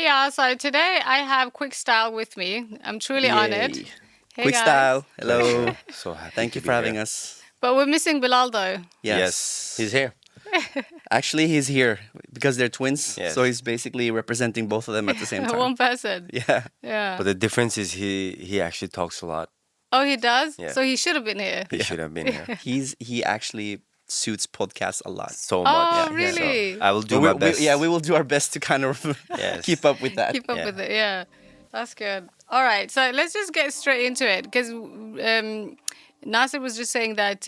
y'all. So today I have Quick Style with me. I'm truly honored. Yay. Hey, Quick guys. style. Hello. So happy. Thank to you be for having here. us. But we're missing Bilal though. Yes. He's here. Actually, he's here because they're twins. Yes. So he's basically representing both of them at the same time. One person. Yeah. Yeah. But the difference is he actually talks a lot. Oh, he does? Yeah. So he should have been here. He should have been here. He actually suits podcasts a lot. So Oh, much. really? So I will do But my best. we will do our best to kind of Yes. keep up with that. Keep up Yeah. with it. Yeah. That's good. All right. So let's just get straight into it because Nasir was just saying that,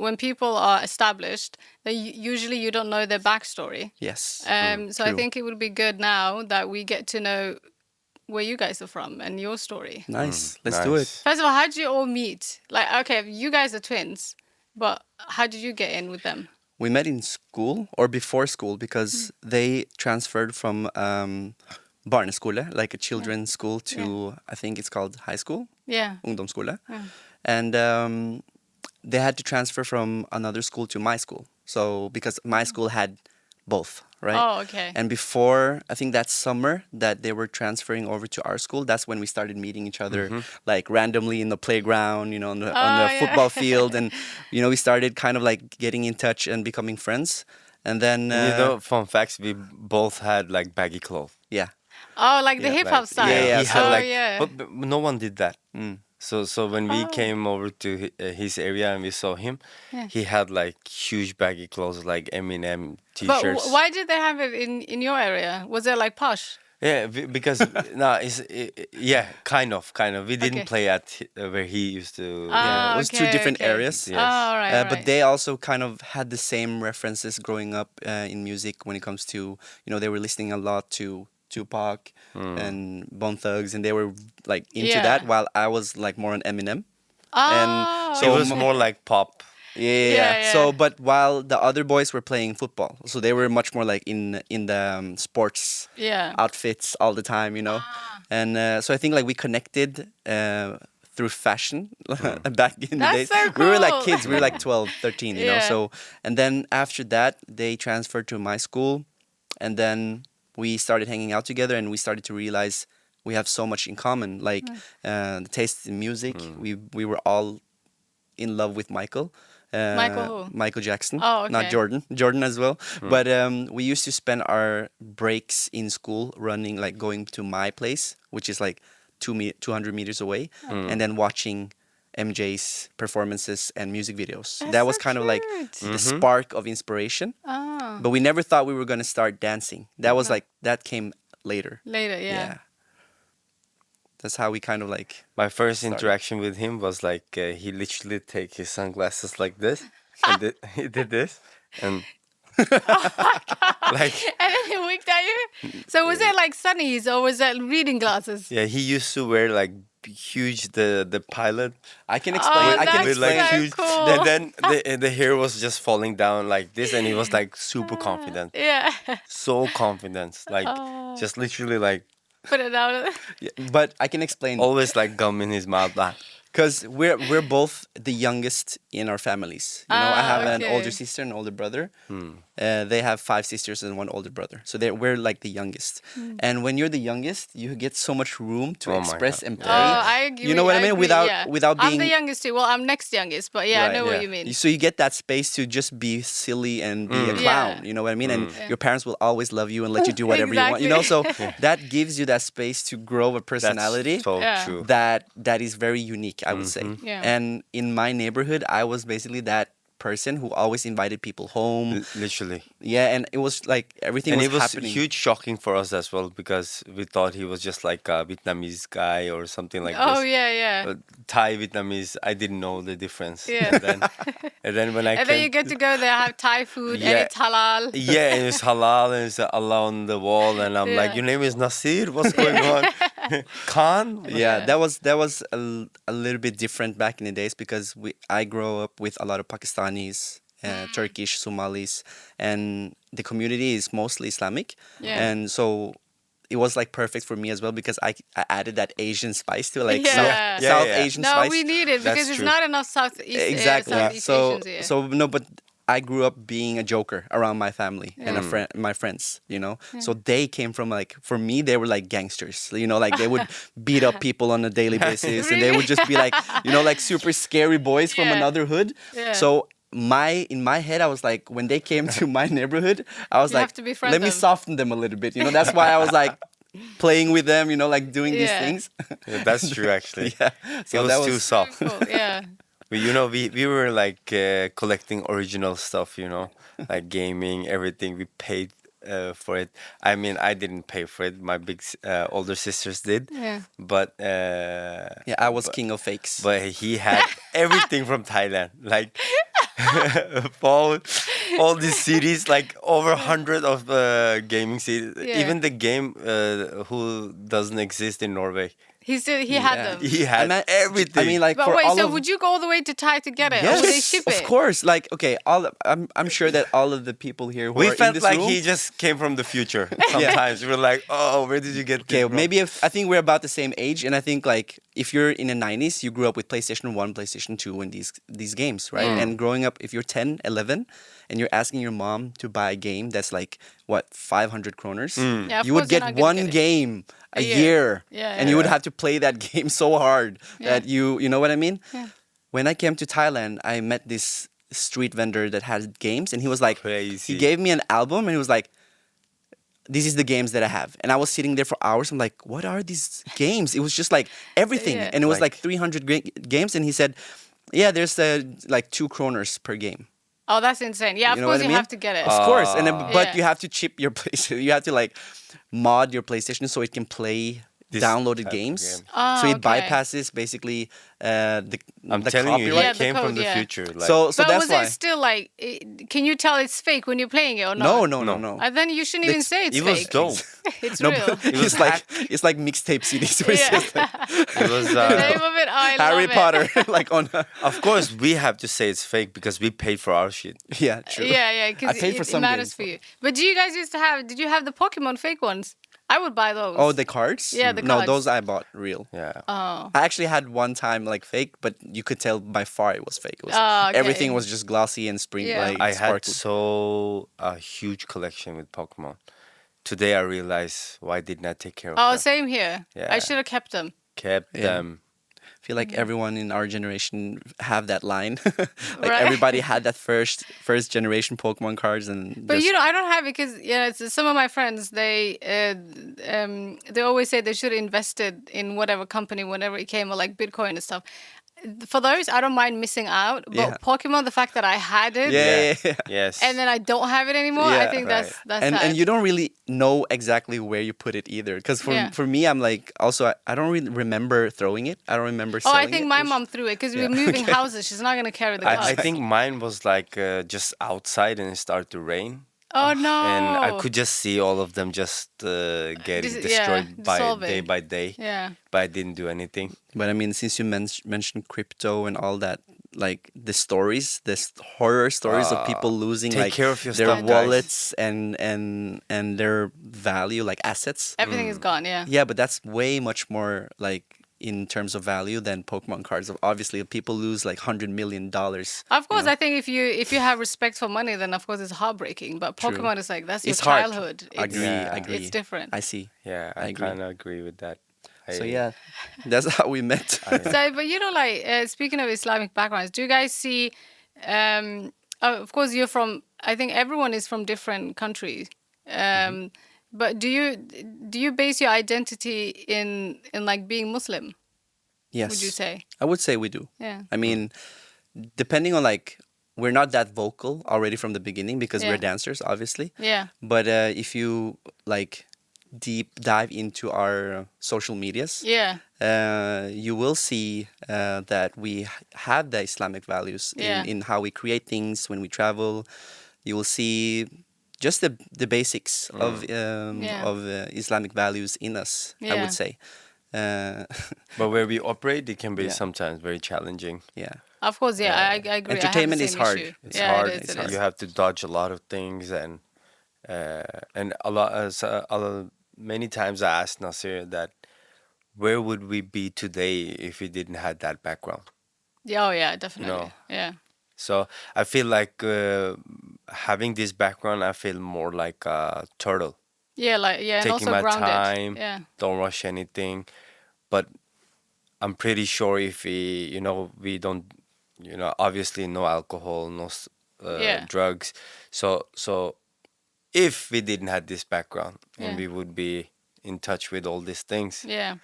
when people are established, then usually you don't know their backstory. Yes. So I true. think it would be good now that we get to know where you guys are from and your story. Nice. Let's do it. Nice. First of all, how did you all meet? Like, okay, you guys are twins, but how did you get in with them? We met in school or before school because they transferred from barneskole, like a children's school, to I think it's called high school, Yeah. ungdomsskole. Yeah. And they had to transfer from another school to my school. So because my school had both, right? Oh, okay. And before, I think that summer that they were transferring over to our school, that's when we started meeting each other, like randomly in the playground, on the yeah. football field. And, we started kind of like getting in touch and becoming friends. And then, Fun facts, we both had like baggy clothes. yeah. Oh, like the Yeah, hip hop like- style. yeah, He so- had Oh, like, yeah. but no one did that. Mm. So when we came over to his area and we saw him, he had like huge baggy clothes, like Eminem But t-shirts. why did they have it in your area? Was it like posh? Yeah, because kind of. We didn't Okay. play at where he used to. Yeah, it was two okay, different okay. areas. Yes. Oh, all right, all But right. they also kind of had the same references growing up in music when it comes to, they were listening a lot to Tupac and Bone Thugs, and they were like into Yeah. that, while I was like more on Eminem. Oh, He was okay. more like pop. Yeah. So, but while the other boys were playing football, so they were much more like in the sports Yeah. outfits all the time, And so I think like we connected through fashion back in the That's days. so We were like cool. kids. We were like 12, 13, you know. Yeah. So, and then after that, they transferred to my school, and then we started hanging out together, and we started to realize we have so much in common, like the taste in music. We were all in love with Michael. Michael who? Michael Jackson. Oh, okay. Not Jordan. Jordan as well. But we used to spend our breaks in school running, like going to my place, which is like 200 meters away, and then watching MJ's performances and music videos. That's that was so kind of like cute. the spark of inspiration. Oh. But we never thought we were going to start dancing. That was like, that came later. Later, yeah. That's how we kind of like, My first Sorry. interaction with him was like he literally take his sunglasses like this, and he did this, and like And then he winked at you. So was it like sunnies or was it reading glasses? yeah, he used to wear like huge the pilot I can Oh, explain. I can that's with like explain. so huge, cool. and then the hair was just falling down like this, and he was like super confident, Yeah. so confident, like just literally like Put it out. Yeah, but I can explain. always like gum in his mouth. Like, Because we're both the youngest in our families. I have an okay. older sister and an older brother. They have 5 sisters and 1 older brother. So we're like the youngest. And when you're the youngest, you get so much room to Oh my express God. and Oh, play. I agree. You know what I mean? agree, yeah. Without I'm being the youngest too. Well, I'm next youngest, but yeah, I Right, know what yeah. you mean. So you get that space to just be silly and be a Yeah. clown. You know what I mean? And your parents will always love you and let you do whatever you want. So that gives you that space to grow a personality. That's so Yeah. true. that is very unique, I would say. Yeah. And in my neighborhood, I was basically that person who always invited people home. Literally. Yeah, and it was like everything And was it was happening. huge shocking for us as well because we thought he was just like a Vietnamese guy or something like Oh, this. yeah. But Thai Vietnamese, I didn't know the difference. Yeah. And then when I And came, then you get to go there, have Thai food, and Yeah. it's halal. yeah, and it's halal and it's Allah on the wall, and I'm like, Yeah. your name is Nasir? What's going on? Khan? Yeah, that was a little bit different back in the days because I grew up with a lot of Pakistanis, Turkish, Somalis, and the community is mostly Islamic. Yeah. And so it was like perfect for me as well because I added that Asian spice to like Yeah. South, Yeah, South yeah. Asian No, spice. we need it That's because there's true. not enough Southeast Exactly. Southeast So Asians here. so no, but I grew up being a joker around my family and my friends, So they came from like, for me, they were like gangsters, like they would beat up people on a daily basis, and they would just be like, like super scary boys from another hood. Yeah. So in my head, I was like, when they came to my neighborhood, I was You like, have to befriend let me them. soften them a little bit. That's why I was like playing with them, like doing these Yeah. things. Yeah, that's true, actually. Yeah. It So was that too was soft. Cool. Yeah. We were like collecting original stuff, like gaming, everything. We paid for it. I mean, I didn't pay for it. My older sisters did. Yeah. But yeah, I was king of fakes. but he had everything from Thailand, like all these cities, like over 100 of gaming cities. Yeah. Even the game who doesn't exist in Norway, He had Yeah. them. he had everything. I mean, like But for wait, all so of would you go all the way to Thai to get it, or yes, would they ship it? of course. Like, okay, I'm sure that all of the people here who we are in felt this like room, he just came from the future. Sometimes we were like, "Oh, where did you get this okay, from?" maybe I think we're about the same age, and I think like if you're in the 90s, you grew up with PlayStation 1, PlayStation 2, and these games, right? Yeah. And growing up, if you're 10, 11, and you're asking your mom to buy a game that's like what 500 kroners, Yeah, of you would course you're get not gonna one get it. game a year. year, Yeah, and you would yeah. have to play that game so hard that you know what I mean? Yeah. When I came to Thailand, I met this street vendor that had games, and he was like, Crazy. he gave me an album, and he was like, "This is the games that I have." And I was sitting there for hours. I'm like, "What are these games?" It was just like everything, Yeah. and it was like Like- 300 games. And he said, "Yeah, there's like 2 kroners per game." Oh, that's insane. Yeah, of You know course what I you mean? have to get it. Of course, and then, but Yeah. you have to chip your PlayStation. You have to like mod your PlayStation so it can play This downloaded type of games. game. Oh, So it okay. bypasses basically the I'm the telling you, copyright. Yeah, he the came from code, the yeah. future. Like, So But that's was why. it still like? Can you tell it's fake when you're playing it or No, not? no, no, No. no. Then you shouldn't even It's- say it's it was fake. dope. It's No, real. but it's like mixtape CDs. Where it's Yeah. just like It was. The name of it. Oh, I Harry love Potter, It. like on. Of course, we have to say it's fake because we paid for our shit. Yeah, true. Yeah, because I paid for it some matters games, for you. But do you guys used to have? Did you have the Pokemon fake ones? I would buy those. Oh, the cards? Yeah, the No, cards. those I bought real. Yeah. Oh. I actually had one time like fake, but you could tell by far it was fake. It was, Oh, okay. Everything was just glossy and Yeah. like I had sparkly. a huge collection with Pokemon. Today I realize why didn't I take care of Oh, them? same here. Yeah. I should have kept them. Kept Yeah. them. I feel like everyone in our generation have that line. Like Right. everybody had that first generation Pokemon cards, and But just, I don't have it because some of my friends they always say they should have invested in whatever company whenever it came or like Bitcoin and stuff. For those, I don't mind missing out. But Yeah. Pokemon, the fact that I had it yeah. Yes. and then I don't have it anymore, I Yeah. think Right. that's and sad. you don't really know exactly where you put it either. Because Yeah. for me, I'm like also I don't really remember throwing it. I don't remember. Oh, Selling I think it. my It was- mom threw it because we Yeah. were moving houses. She's not gonna carry the cards. I think mine was like just outside and it started to rain. Oh no! And I could just see all of them just getting yeah, destroyed dissolving. by day. Yeah. But I didn't do anything. But I mean, since you mentioned crypto and all that, like the stories, this horror stories of people losing take like care of your their stuff, guys. wallets and their value, like assets. Everything is gone. Yeah. Yeah, but that's way much more like in terms of value than Pokemon cards. Obviously, people lose like $100 million. Of course, I think if you have respect for money, then of course it's heartbreaking. But True. Pokemon is like that's your It's hard. childhood. It's, Agree. It's different. I see. Yeah, I I agree. kind of agree with that. So yeah, that's how we met. So, but like speaking of Islamic backgrounds, do you guys see? Of course, you're from. I think everyone is from different countries. But do you base your identity in like being Muslim? Yes. Would you say? I would say we do. Yeah. I mean, depending on like, we're not that vocal already from the beginning because Yeah. we're dancers, obviously. Yeah. But if you like deep dive into our social medias, Yeah. you will see that we have the Islamic values Yeah. in how we create things when we travel. You will see just the basics of Islamic values in us, I Yeah. would say. But where we operate, it can be Yeah. sometimes very challenging. Yeah. Of course, yeah, I agree. I have the Entertainment is same hard. issue. It's yeah, hard. It is, it is. You have to dodge a lot of things, and a lot. Many times I asked Nasir that, where would we be today if we didn't have that background? Yeah, oh yeah, definitely. No. Yeah. So I feel like having this background, I feel more like a turtle, Yeah, like yeah, and taking also my grounded. time, Yeah. don't rush anything. But I'm pretty sure if we don't, obviously no alcohol, no Yeah. drugs. So if we didn't have this background and Yeah. we would be in touch with all these things, Yeah.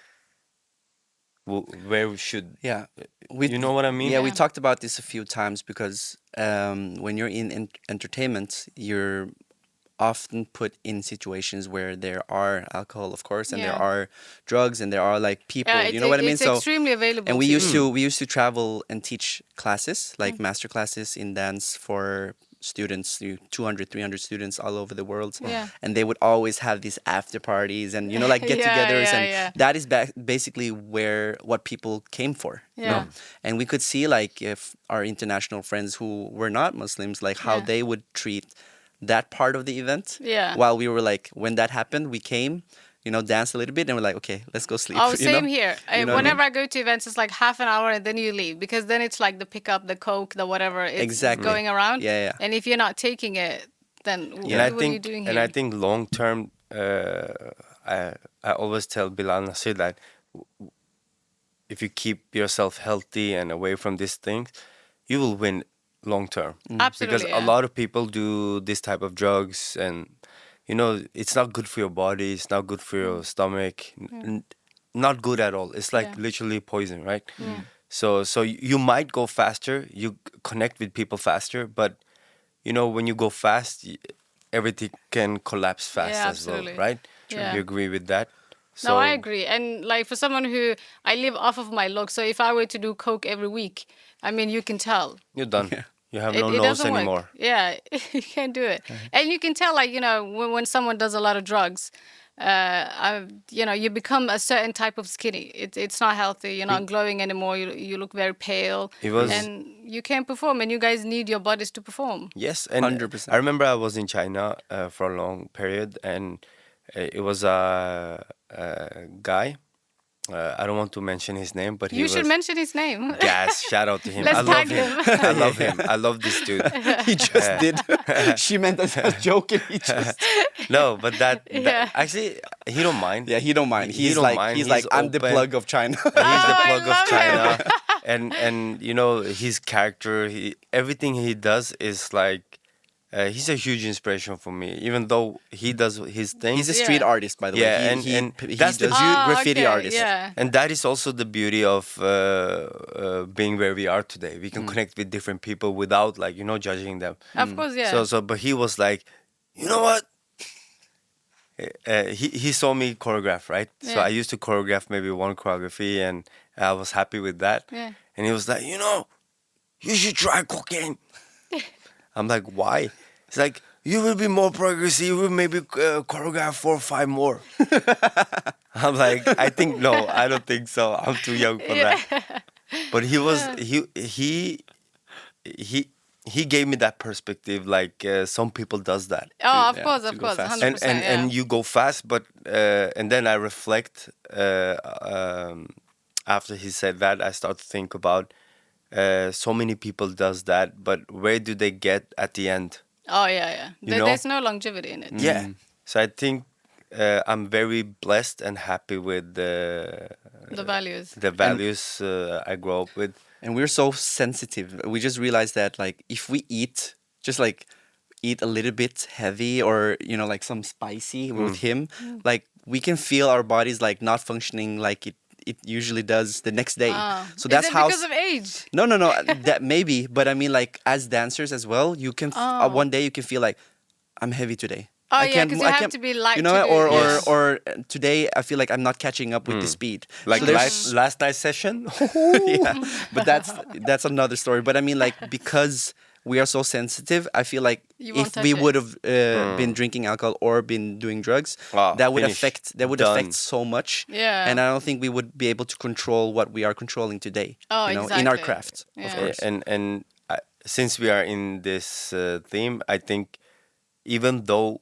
where we should, Yeah, we you know what I mean? yeah we Yeah. talked about this a few times because when you're in entertainment, you're often put in situations where there are alcohol, of course, and there Yeah. are drugs, and there are like Yeah, people. You know what I mean? it's So, extremely available and we to used you. to we used to travel and teach classes, like master classes in dance for students, 200, 300 students all over the world. Yeah. And they would always have these after parties and like Yeah, get-togethers, yeah, and yeah. that is basically where what people came for. Yeah. And we could see, like, if our international friends who were not Muslims, like how Yeah. they would treat that part of the event. Yeah. While we were like, when that happened, we came, danced a little bit, and we're like, okay, let's go sleep. Oh, same here. You know what I mean? Whenever I go to events, it's like half an hour and then you leave because then it's like the pickup, the coke, the whatever it's Exactly. going around. Yeah, yeah. And if you're not taking it, then And I what are you think, doing and here? I think long term, I always tell Bilal Nasir that if you keep yourself healthy and away from these things, you will win long term. Absolutely. Because Yeah. a lot of people do this type of drugs, and it's not good for your body. It's not good for your stomach. Not good at all. It's like Yeah. literally poison, right? So you might go faster. You connect with people faster, but when you go fast, everything can collapse fast Yeah, as well, absolutely. right? Yeah. You agree with that? No, I agree. And like for someone who I live off of my looks, so if I were to do coke every week, I mean, you can tell. You're done. You have no It nose doesn't anymore. work. Yeah, you can't do it. And you can tell, like, when someone does a lot of drugs, you become a certain type of skinny. It's not healthy. You're not glowing anymore. You look very pale. It was- And you can't perform. And you guys need your bodies to perform. Yes, and 100%. I remember I was in China for a long period, and it was a guy. I don't want to mention his name, but he You was should mention his name. gas. Shout out to him. Let's I love tag him. him. I love him. I love this dude. He just did. She meant as a joke, and he just. No, but that Yeah. actually he don't mind. Yeah, he don't mind. He He's don't like, mind. he's He's like, I'm the open. plug of China. He's the I plug of love China, and his character, everything he does is like he's a huge inspiration for me. Even though he does his thing, He's a Yeah. street artist, by the Yeah, way. and He that's the does graffiti okay, artist. Yeah. and that is also the beauty of being where we are today. We can connect with different people without judging them. Of course, yeah. But he was like, you know what? He saw me choreograph, right? So Yeah. I used to choreograph maybe one choreography, and I was happy with that. Yeah. And he was like, you should try cocaine. I'm like, why? He's like, you will be more progressive. You will maybe choreograph 4 or 5 more. I'm like, I think no, I don't think so. I'm too young for that. But he was he gave me that perspective. Like some people does that. Oh, of Yeah, course, to of go course, faster. 100%. And you go fast, but and then I reflect. After he said that, I start to think about so many people does that, but where do they get at the end? Oh, yeah, yeah. know? There's no longevity in it. Yeah. So I think I'm very blessed and happy with The values. the values I grew up with. And we're so sensitive. We just realized that, like, if we eat, just like eat a little bit heavy or, like some spicy with him, like we can feel our bodies like not functioning like it usually does the next day. So that's Is it how. because of age? No, that maybe, but I mean, like, as dancers as well, you can one day you can feel like I'm heavy today. Oh, I yeah, can't 'cause mo- you I have can't- to be light you know, to do or it. or Yes. or today I feel like I'm not catching up with the speed. Like So there's- last night's session. yeah, but that's another story. But I mean, like, because we are so sensitive, I feel like You won't if we touch it. would have been drinking alcohol or been doing drugs, Ah, that would finished. affect Done. so much. Yeah. And I don't think we would be able to control what we are controlling today. Oh, in our exactly. craft, of Yeah. course. And since we are in this theme, I think even though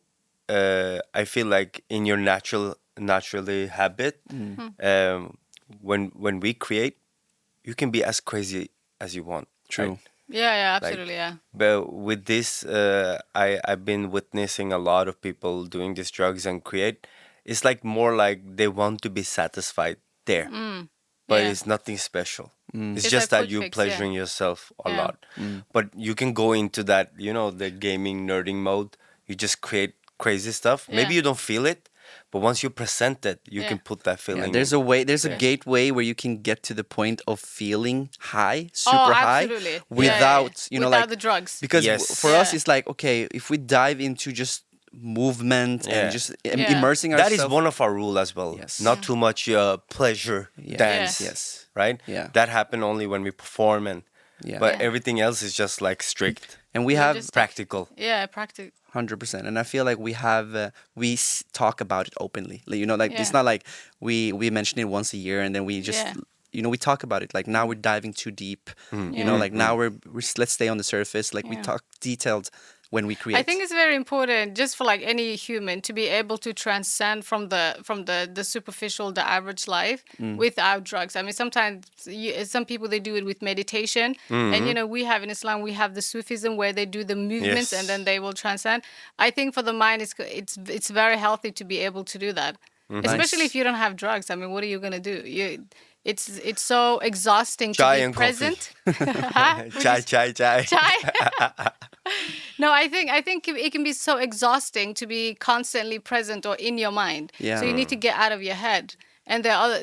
I feel like in your naturally habit, when we create, you can be as crazy as you want. True. right? Yeah, absolutely, yeah. But with this, I've been witnessing a lot of people doing these drugs and create. It's like more like they want to be satisfied there, but Yeah. it's nothing special. It's It's just like that quick you're fix, yeah. pleasuring yourself a Yeah. lot. But you can go into that, the gaming nerding mode. You just create crazy stuff. Maybe Yeah. you don't feel it, but once you present it, you Yeah. can put that Yeah, feeling. there's in. a way, there's a Yeah. gateway where you can get to the point of feeling high, Oh, super high, absolutely. Yeah, yeah, without, yeah. know, Without like, the drugs. because Yes. for us Yeah. it's like, okay, if we dive into just movement Yeah. and just Yeah. immersing That ourselves. is one of our rule as well. Yes. Not too much pleasure dance. Yes. Right? Yeah. That happen only when we perform Yeah. but Yeah. everything else is just like strict, And we You have just- practical. Yeah, practice. 100%, and I feel like we have talk about it openly, like, like Yeah. it's not like we mention it once a year and then we just Yeah. we talk about it, like now we're diving too deep, Yeah. like now let's stay on the surface, like we Yeah. talk detailed when we create. I think it's very important, just for like any human, to be able to transcend from the superficial, the average life without drugs. I mean, sometimes some people, they do it with meditation, and we have in Islam, we have the Sufism where they do the movements Yes. and then they will transcend. I think for the mind, it's very healthy to be able to do that, especially Nice. if you don't have drugs. I mean, what are you gonna do? It's so exhausting Chai to be and coffee. present. Huh? Chai. Chai. No, I think it can be so exhausting to be constantly present or in your mind. Yeah. So you need to get out of your head, and there are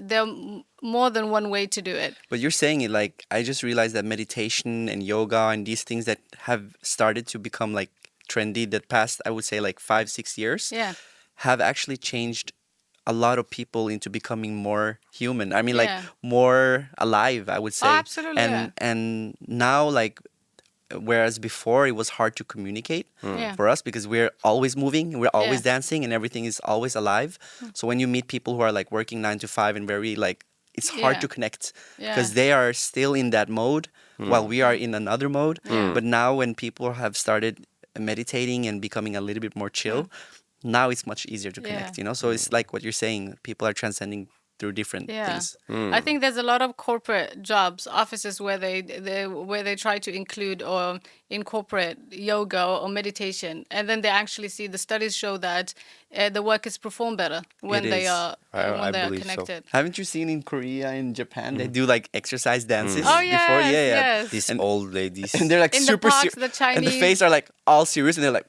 more than one way to do it. But you're saying it like, I just realized that meditation and yoga and these things that have started to become like trendy the past, I would say, like 5-6 years, Yeah. have actually changed a lot of people into becoming more human. I mean, like Yeah. more alive, I would say. absolutely, And yeah. and now, like, whereas before it was hard to communicate Yeah. for us because we're always moving, we're always Yeah. dancing, and everything is always alive. So when you meet people who are like working 9 to 5 and very like, it's hard Yeah. to connect Yeah. because they are still in that mode while we are in another mode. But now when people have started meditating and becoming a little bit more chill, now it's much easier to connect, Yeah. So it's like what you're saying, people are transcending through different Yeah. things. I think there's a lot of corporate jobs, offices where they try to include or incorporate yoga or meditation, and then they actually see, the studies show that the workers perform better when It they is. are I they are believe so. connected. Haven't you seen in Korea and Japan they do like exercise dances Oh before? yes, yes. These And- old ladies. And they're like In the super parks, the and the Chinese- face are like all serious and they're like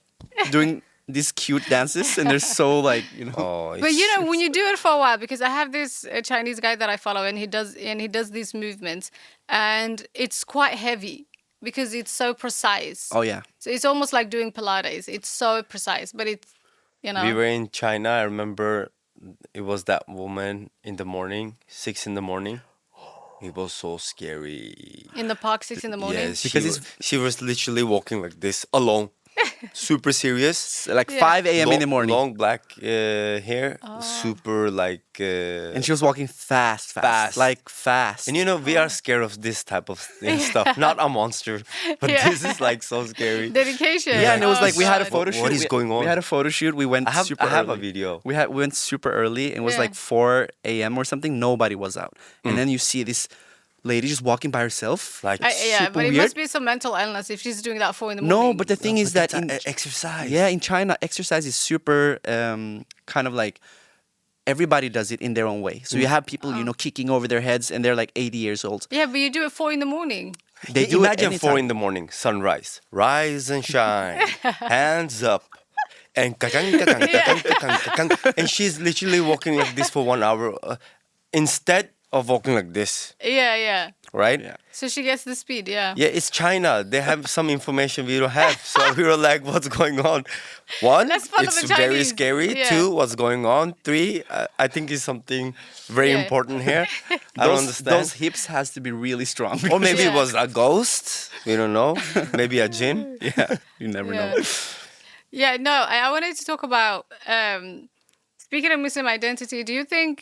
doing these cute dances and they're so like, Oh, But it's- when you do it for a while, because I have this Chinese guy that I follow, and he does these movements, and it's quite heavy because it's so precise. Oh yeah. So it's almost like doing Pilates. It's so precise, but it's We were in China. I remember it was that woman in the morning, 6 in the morning. It was so scary. in the park 6 in the morning. Yes, Because she was literally walking like this alone, super serious. Like Yeah. 5 a.m. in the morning. Long black hair, super like. And she was walking fast. Fast. Like fast. And we are scared of this type of stuff. Not a monster, but Yeah. this is like so scary. Dedication. Yeah, and it was Oh, like we had a God. photo What shoot. is going on? We had a photo shoot. We went I have super a early. video. We went super early and it was Yeah. like 4 a.m. or something. Nobody was out. Mm. And then you see this lady just walking by herself. Like Yeah, super but it weird. must be some mental illness if she's doing that 4 in the morning. No, but the thing is that in exercise. yeah, in China, exercise is super kind of like everybody does it in their own way. So you have people, kicking over their heads and they're like 80 years old. Yeah, but you do it 4 in the morning. They do Imagine it 4 anytime. in the morning, sunrise, rise and shine, hands up, and and she's literally walking like this for 1 hour instead of walking like this, Yeah. right? Yeah. So she gets the speed, yeah. Yeah, it's China. They have some information we don't have. So we were like, what's going on? One, Let's follow it's the very Chinese. scary. Yeah. 2, what's going on? 3, I think is something very Yeah. important here. I don't understand. Those hips has to be really strong. Or maybe it Yeah. was a ghost. We don't know. Maybe a jinn. yeah, you never Yeah. know. Yeah, no, I wanted to talk about, speaking of Muslim identity, do you think,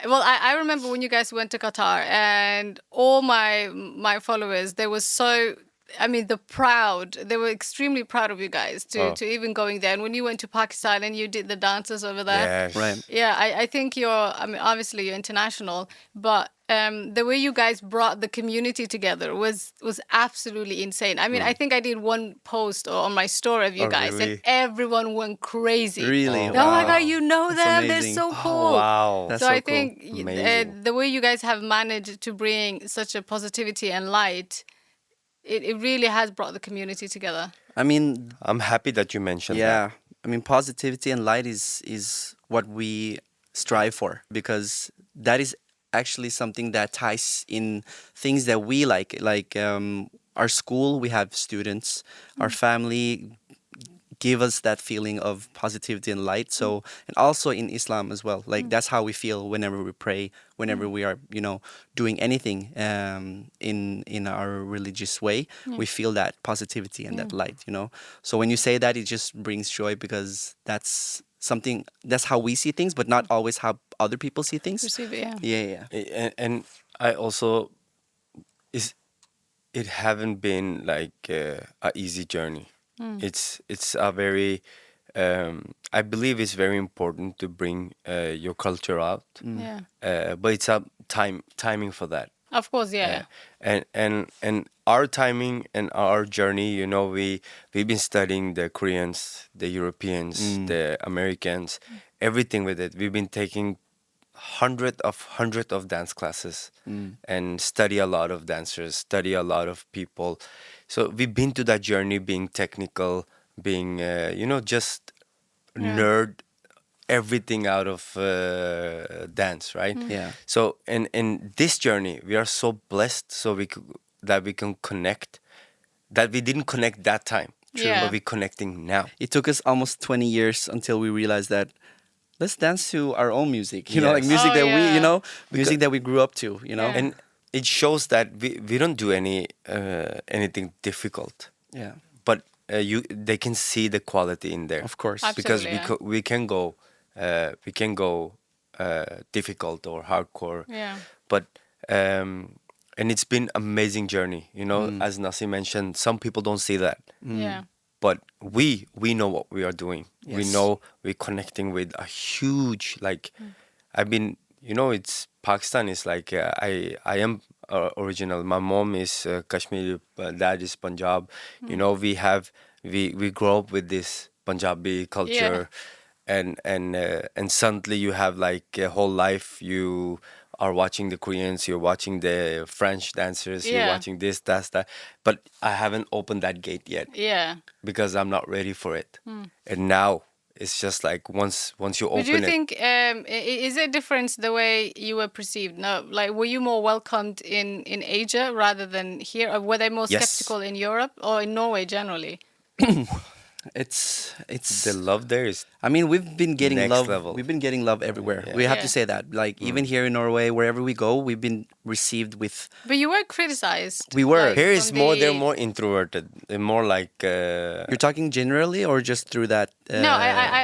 well, I remember when you guys went to Qatar and all my followers, they were so I mean, they were extremely proud of you guys to even going there. And when you went to Pakistan and you did the dances over there, Yes. Right. yeah, I think I mean, obviously you're international, but the way you guys brought the community together was absolutely insane. I mean, I think I did one post on my story of you Oh, guys, and really? everyone went crazy. Really? Oh, Oh my wow. God, you know That's them? They're amazing. so Oh, cool. wow. That's So so I cool. think Amazing. the way you guys have managed to bring such a positivity and light, it really has brought the community together. I mean, I'm happy that you mentioned that. yeah. I mean, positivity and light is what we strive for, because that is actually something that ties in things that we like our school. We have students, our family give us that feeling of positivity and light. So, and also in Islam as well, like that's how we feel whenever we pray, whenever we are, doing anything in our religious way. We feel that positivity and that light. So when you say that, it just brings joy, because that's how we see things, but not always how other people see things. Perceive it, yeah. Yeah, yeah. And I also is it haven't been like a easy journey. It's a very I believe it's very important to bring your culture out, Yeah. but it's a timing for that. Of course, yeah. And our timing and our journey, we've been studying the Koreans, the Europeans, the Americans, everything with it. We've been taking hundred of dance classes and study a lot of dancers, study a lot of people. So we've been to that journey, being technical, being just nerd everything out of dance, right? Yeah. So in this journey, we are so blessed, so that we can connect, that we didn't connect that time, Yeah. but we're connecting now. It took us almost 20 years until we realized that let's dance to our own music. Like Yes. music Oh, that yeah. music that we grew up to. Yeah. And it shows that we don't do anything difficult, Yeah, but they can see the quality in there. of course. Absolutely. Because we can go difficult or hardcore, Yeah. but and it's been amazing journey. As Nasi mentioned, some people don't see that, Yeah. but we know what we are doing. We Yes. know we're connecting with a huge, like, I've been, it's Pakistan is like, I am original. My mom is Kashmiri, dad is Punjab. We grow up with this Punjabi culture, and suddenly you have like a whole life. You are watching the Koreans, you're watching the French dancers, you're Yeah. watching this, that. But I haven't opened that gate yet Yeah. because I'm not ready for it. And now it's just like once you But do you open it. think is it a difference the way you were perceived? No, like were you more welcomed in Asia rather than here, or were they more Yes. skeptical in Europe or in Norway generally? It's The love there is I mean, we've been getting Next love. level. We've been getting love everywhere. Yeah. We have Yeah. to say that. Like even here in Norway, wherever we go, we've been received with. But you were criticized. We were. like, here is from more. the- They're more introverted. They're more like. You're talking generally or just through that? No,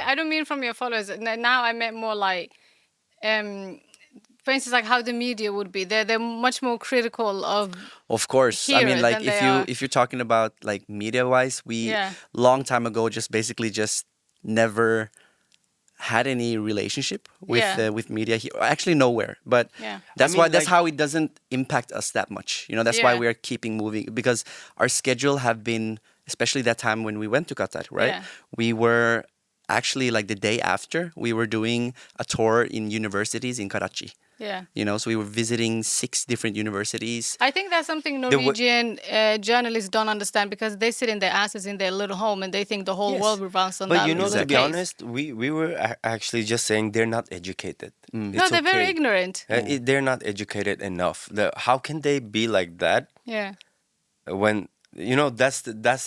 I don't mean from your followers. Now I meant more like, for instance, like how the media would be. They're much more critical of. Of course. I Here mean, like than they are. if you're talking about like media wise, we Yeah. long time ago just basically just never had any relationship Yeah. with media here. Actually, nowhere. But Yeah. that's I mean, why that's like- how it doesn't impact us that much. That's why Yeah. we are keeping moving, because our schedule have been, especially that time when we went to Qatar, right? Yeah. We were actually like the day after we were doing a tour in universities in Karachi. Yeah. So we were visiting 6 different universities. I think that's something Norwegian journalists don't understand because they sit in their asses in their little home and they think the whole Yes. world revolves on But that. to little be case. honest, we were actually just saying they're not educated. No, It's they're very okay. ignorant. They're not educated enough. How can they be like that Yeah. when that's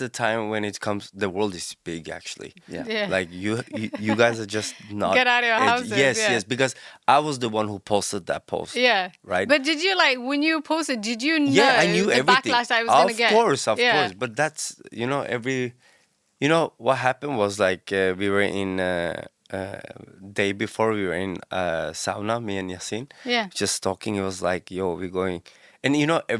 the time when it comes? The world is big, actually. Yeah. Yeah. Like you guys are just not. Get out of your houses, Yes, yeah. yes. Because I was the one who posted that post. Yeah. Right. But did you when you posted, did you know Yeah, I knew the everything. backlash I was going to get? Of course. But that's what happened was like we were in day before we were in sauna, me and Yasin. Yeah. Just talking. It was like, yo, we're going, and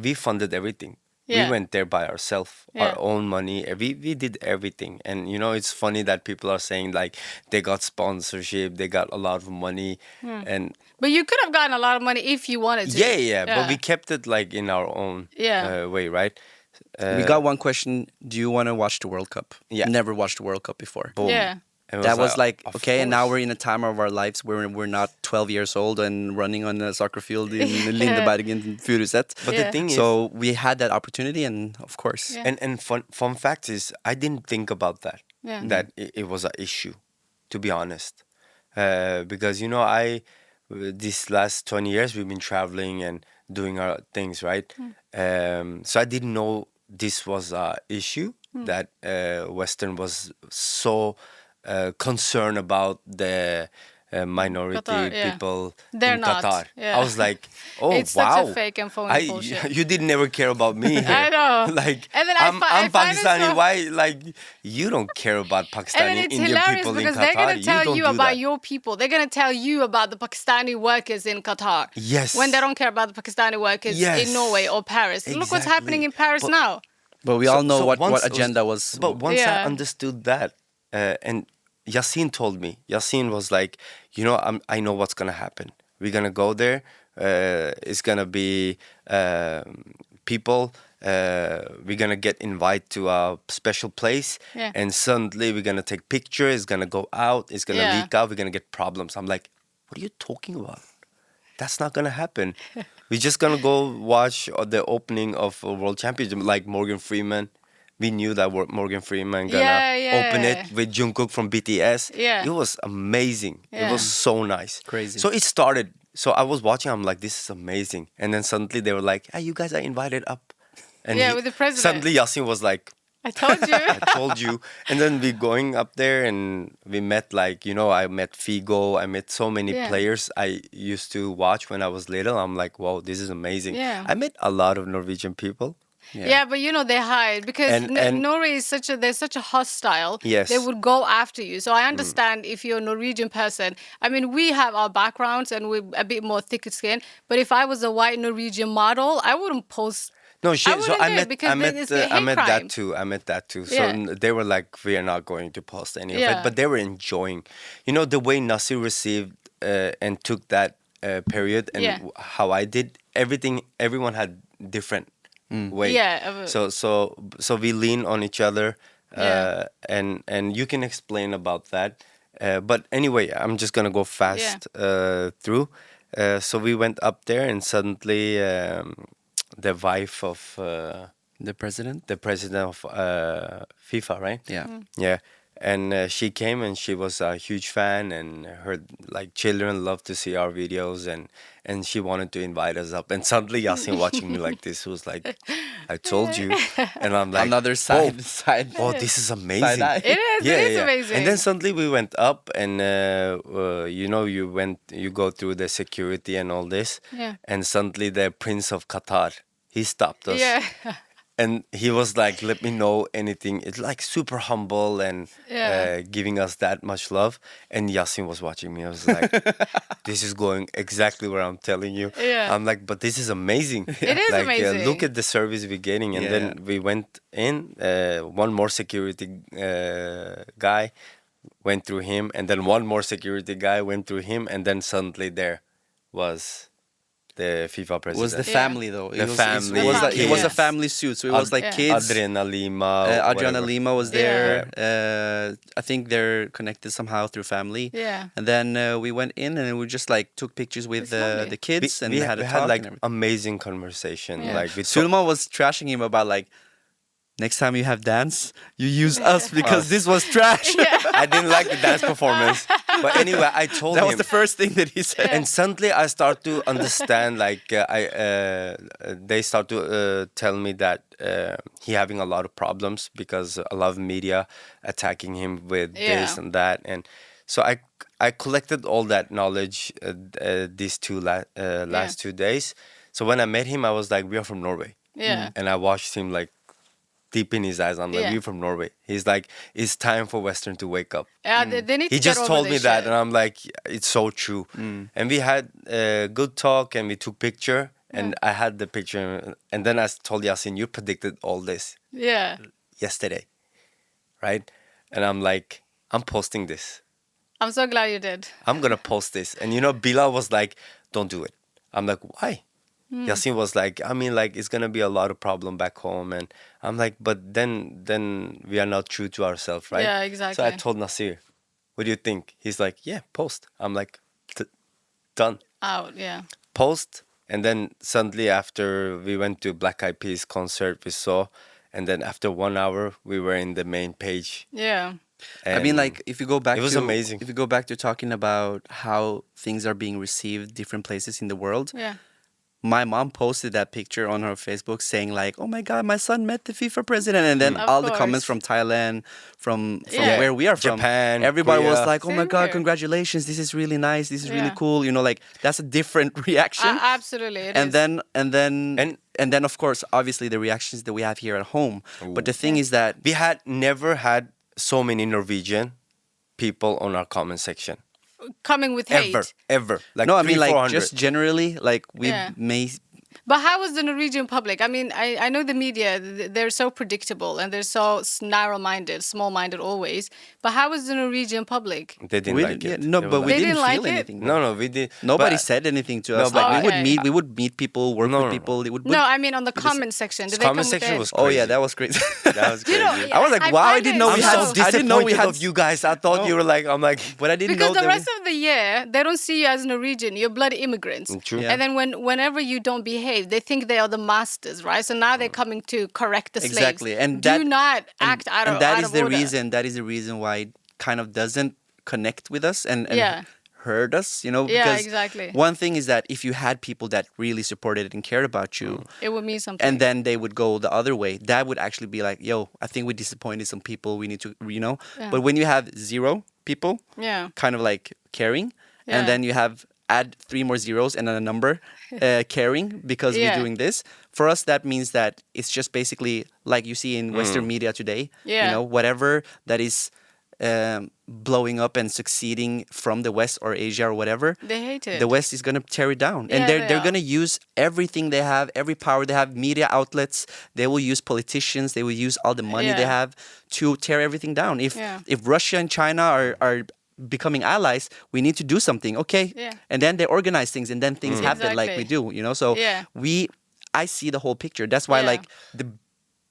we funded everything. Yeah. We went there by ourselves, Yeah. our own money. We did everything. And, you know, it's funny that people are saying, like, they got sponsorship, they got a lot of money. And But you could have gotten a lot of money if you wanted to. yeah, but we kept it, like, in our own Yeah. way, right? We got one question. Do you want to watch the World Cup? Yeah. Never watched the World Cup before. Boom. Yeah. And it That was like, of okay, and now course. we're in a time of our lives where we're not 12 years old and running on a soccer field in Lindeberg and Furuset. But Yeah. the thing is, So we had that opportunity, and of course, Yeah. and fun fact is, I didn't think about that. Yeah. That it was an issue, to be honest, because, you know, these last 20 years we've been traveling and doing our things, right? So I didn't know this was a issue, that Western was so concerned about the minority Qatar, yeah. people They're in not, Qatar. yeah. I was like, oh, It's wow. such a fake and phony bullshit. You did never care about me here. I know. Like, And then I'm I find it Pakistani. so- Why? Like, you don't care about And Pakistani then it's Indian hilarious people in because Qatar. they're going to tell don't you do about that. your people. They're going to tell you about the Pakistani workers in Qatar. Yes. When they don't care about the Pakistani workers Yes. in Norway or Paris. Look what's happening in Paris But- now. but we all know what once agenda was. But once I Yeah. understood that, and Yasin told me, Yasin was like, you know, I know what's gonna happen. We're gonna go there. It's gonna be people. We're gonna get invited to a special place, Yeah. and suddenly we're gonna take pictures. It's gonna go out. It's gonna Yeah. leak out. We're gonna get problems. I'm like, what are you talking about? That's not gonna happen. We're just gonna go watch the opening of a World Championship, like Morgan Freeman. We knew that Morgan Freeman gonna open Yeah. it with Jungkook from BTS. Yeah. It was amazing. Yeah. It was so nice. Crazy. So it started. So I was watching. I'm like, this is amazing. And then suddenly they were like, hey, you guys are invited up. And Yeah, with the president. Suddenly Yasin was like, I told you. I told you. And then we going up there and we met, like, you know, I met Figo. I met so many Yeah. players I used to watch when I was little. I'm like, wow, this is amazing. Yeah. I met a lot of Norwegian people. Yeah, but you know they hide because And- Norway is they're such a hostile. Yes. They would go after you. So I understand if you're a Norwegian person. I mean, we have our backgrounds and we're a bit more thicker skin. But if I was a white Norwegian model, I wouldn't post. No, I so wouldn't I do it met, because I met, it's a I hate met crime. that too. I met that too. So Yeah. they were like, we are not going to post any of Yeah. it, but they were enjoying. You know, the way Nasir received and took that period, and Yeah. how I did everything. Everyone had different way. Yeah, So we lean on each other, Yeah. and you can explain about that. But anyway, I'm just gonna go fast through. So we went up there, and suddenly the wife of The president? the president of FIFA, right? Yeah. Yeah. And she came, and she was a huge fan, and her, like, children love to see our videos, and she wanted to invite us up. And suddenly Yasin watching me like this was like, I told you. And I'm like, Another side. oh, this is amazing. Side-eye. It is. It is amazing. And then suddenly we went up, and you know, you go through the security and all this. Yeah. And suddenly the Prince of Qatar, he stopped us. Yeah. And he was like, let me know anything. It's like super humble and Yeah. giving us that much love. And Yasin was watching me. I was like, this is going exactly where I'm telling you. Yeah. I'm like, but this is amazing. It is like, amazing. look at the service we're getting. And Yeah. then we went in, one more security guy went through him. And then one more security guy went through him. And then suddenly there was the FIFA president. Was the Yeah. family though? The family, It was a kids. family suit, so it was like Yeah. kids. Adriana Lima. Adriana whatever. Lima was Yeah. there. I think they're connected somehow through family. Yeah. And then we went in and we just like took pictures with It's lovely. the kids and we had a had talk like and everything. amazing conversation. Yeah. Like with Suleman was trashing him about like, next time you have dance, you use us because this was trash. I didn't like the dance performance, but anyway, I told That him. was the first thing that he said. And suddenly I start to understand. Like they start to tell me that he having a lot of problems because a lot of media attacking him with this Yeah. and that, and so I collected all that knowledge these last 2 days. So when I met him, I was like, "We are from Norway," Yeah. and I watched him like deep in his eyes. I'm like, Yeah. "We're from Norway." He's like, "It's time for Western to wake up." Yeah, they need He to get just over told me this that, shit. and I'm like, it's so true. And we had a good talk, and we took picture. and I had the picture, and then I told Yasin, you predicted all this Yeah. yesterday, right? And I'm like, I'm posting this. I'm so glad you did. I'm gonna post this. And you know, Bilal was like, don't do it. I'm like, why? Yasin was like, I mean, like, it's gonna be a lot of problem back home. And I'm like, but then we are not true to ourselves, right? Yeah, So I exactly. told Nasir, what do you think? He's like, yeah, post. I'm like, done. Out, yeah. Post. And then suddenly after we went to Black Eyed Peas concert, we saw, and then after 1 hour we were in the main page. Yeah. I mean, And like, if you go back it was to amazing. if you go back to talking about how things are being received different places in the world, Yeah. my mom posted that picture on her Facebook saying like, "Oh my God, my son met the FIFA president," and then Of all the comments course. from Thailand, from Yeah. where we are from, Japan, everybody was Korea. like, "Oh my Same God, here. congratulations! This is really nice. This is really Yeah. cool." You know, like that's a different reaction. Absolutely. It and is. then and then And- and then of course, obviously the reactions that we have here at home. But the thing is that We had never had so many Norwegian people on our comment section. Coming with hate. Ever. Like no, I mean like 400. just generally, like we Yeah. may. But how was the Norwegian public? I mean, I know the media, they're so predictable and they're so narrow-minded, small-minded always. But how was the Norwegian public? They didn't We like didn't- it. yeah, no, They but were we They didn't didn't feel like it? anything. No, we did. Nobody but- said anything to No, us. but Like we would Okay. meet, we would meet people, work No, with no, no. people. It would. No, I mean on the comment section. Did they Comment come with section hate? was Oh yeah, crazy. that was crazy. That was crazy. You know, I was like, wow, I find didn't it know we I'm had. so so- I didn't know we disappointed had. of you guys. I thought No. you were like, I'm like, But I didn't Because know the that rest of the year, they don't see you as Norwegian. You're bloody immigrants. True. Yeah. And then whenever you don't behave, they think they are the masters, right? So now they're coming to correct the slaves. Exactly, and do that- not act out of and that out is of the order. reason. That is the reason why it kind of doesn't connect with us and Yeah. hurt us. You know, Yeah, because exactly. one thing is that if you had people that really supported and cared about you, It would mean something. and then they would go the other way, that would actually be like, yo, I think we disappointed some people. We need to, you know. Yeah. But when you have zero people, yeah. kind of like caring, Yeah. and then you have add 3 more zeros and then a number caring because Yeah. we're doing this, for us that means that it's just basically like you see in Western media today. Yeah. You know, whatever that is blowing up and succeeding from the West or Asia or whatever, They hate it. the West is gonna tear it down, Yeah, and they they're are. gonna use everything they have, every power they have, media outlets. They will use politicians. They will use all the money they Yeah. have to tear everything down. Yeah. If Russia and China are becoming allies, we need to do something. Okay, Yeah. and then they organize things, and then things happen like we Exactly. do. You know, so Yeah. I see the whole picture. That's why Yeah. like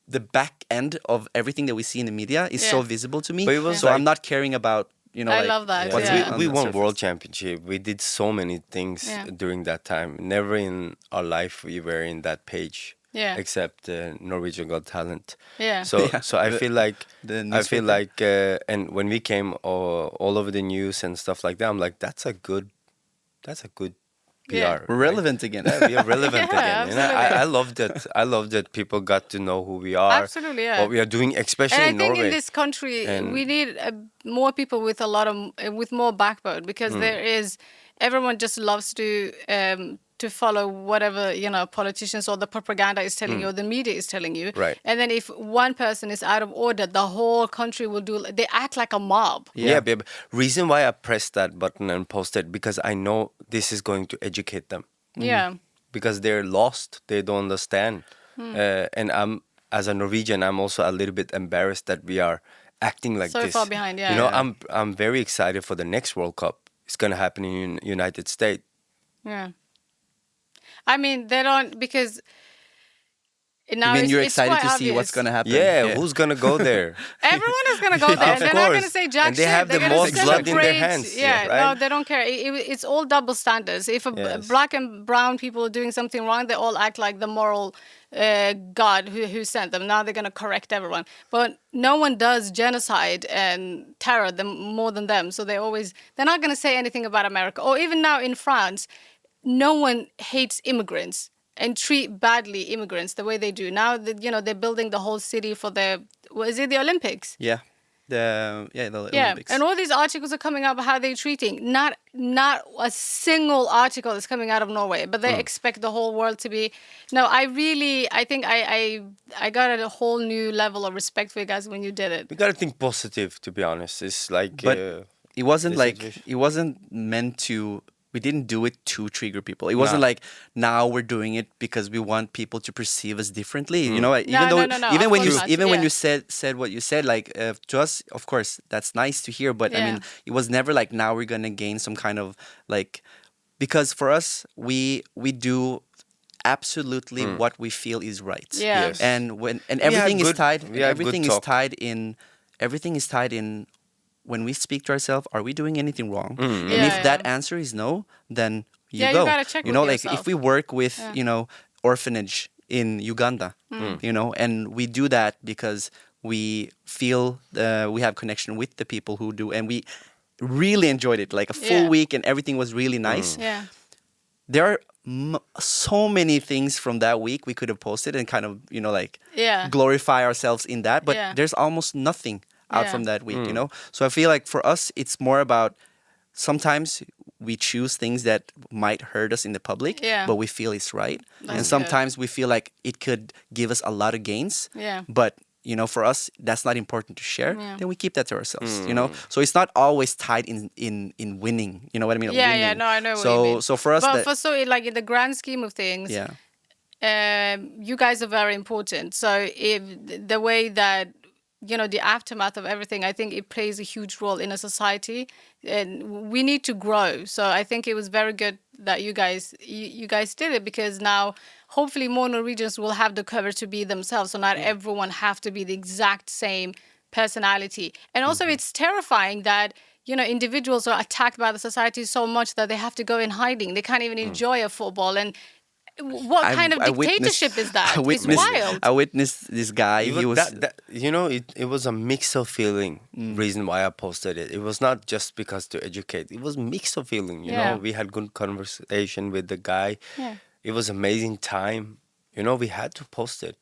the back end of everything that we see in the media is so Yeah. visible to me. But it was so like- I'm not caring about, you know. I like, love that, what's yeah. on We the won surface. world championship. We did so many things Yeah. during that time. Never in our life we were in that page. Yeah. Except Norwegian Got Talent. Yeah. So Yeah. so I feel like The I feel newspaper. like and when we came all over the news and stuff like that, I'm like that's a good PR. Yeah. We're right? relevant again. Yeah, we are relevant Yeah, again. You know, absolutely. I love that. I love that people got to know who we are. Absolutely, yeah. What we are doing, especially And I in think Norway. in this country, And- we need more people with a lot of with more backbone because Mm. there is everyone just loves to follow whatever politicians or the propaganda is telling you or the media is telling you. Mm. Right. And then if one person is out of order, the whole country will do. They act like a mob. Yeah, but reason why I pressed that button and posted because I know this is going to educate them Yeah. because they're lost. They don't understand. Hmm. And I'm as a Norwegian, I'm also a little bit embarrassed that we are acting like So this. far behind, yeah. You know, Yeah. I'm very excited for the next World Cup. It's gonna happen in United States. Yeah. I mean, they don't because. Now I mean, it's- you're it's excited quite to see what's obvious. gonna happen. Yeah, who's gonna go there? Everyone is gonna go there. Of They're not gonna course. say jack And they shit. have They're the gonna most blood in their celebrate. hands, Yeah, right? no, they don't care. It's all double standards. If Yes. black and brown people are doing something wrong, they all act like the moral God who sent them. Now they're gonna correct everyone. But no one does genocide and terror more than them. So they're not gonna say anything about America. Or even now in France, no one hates immigrants and treat badly immigrants the way they do. Now that they're building the whole city for the the Olympics? Yeah. The Yeah, Olympics. and all these articles are coming up how they're treating. Not a single article is coming out of Norway, but they expect the whole world to be. No, I think I got a whole new level of respect for you guys when you did it. We gotta think positive, to be honest. It's like, But it wasn't this like situation. it wasn't meant to we didn't do it to trigger people. It wasn't Nah. like now we're doing it because we want people to perceive us differently. You know, even No, though no, no, even of when you course not. even when Yeah. you said what you said, like to us, of course, that's nice to hear. But I Yeah. mean, it was never like now we're gonna gain some kind of like, because for us, we do absolutely what we feel is right. Yeah. Yes. And when and We had everything is good- tied we had good everything is talk. tied in everything is tied in when we speak to ourselves, are we doing anything wrong? And Yeah, if that yeah. answer is no, then you Yeah, you go. gotta check You know, with like yourself. if we work with, Yeah. you know, orphanage in Uganda, you know, and we do that because we feel we have connection with the people who do, and we really enjoyed it, like a full Yeah. week, and everything was really nice. Yeah. There are so many things from that week we could have posted and kind of, you know, like Yeah. glorify ourselves in that, but Yeah. there's almost nothing out Yeah. from that week, you know. So I feel like for us it's more about, sometimes we choose things that might hurt us in the public, Yeah. but we feel it's right. That's And good. sometimes we feel like it could give us a lot of gains, Yeah. but you know, for us that's not important to share. Yeah. Then we keep that to ourselves, you know. So it's not always tied in winning, you know what I mean? Yeah, yeah, Winning. no, I know what so you mean. so for us, But that, for so like in the grand scheme of things, yeah, you guys are very important. So if the way that, you know, the aftermath of everything, I think it plays a huge role in a society, and we need to grow. So I think it was very good that you guys did it, because now hopefully more Norwegians will have the courage to be themselves. So not everyone have to be the exact same personality. And also it's terrifying that, you know, individuals are attacked by the society so much that they have to go in hiding. They can't even enjoy a football. And what kind of dictatorship is that? It's wild. I witnessed this guy. It He was, was you know, it was a mix of feeling. Reason why I posted it. It was not just because to educate. It was mix of feeling. You Yeah. know, we had good conversation with the guy. Yeah. It was amazing time. You know, we had to post it.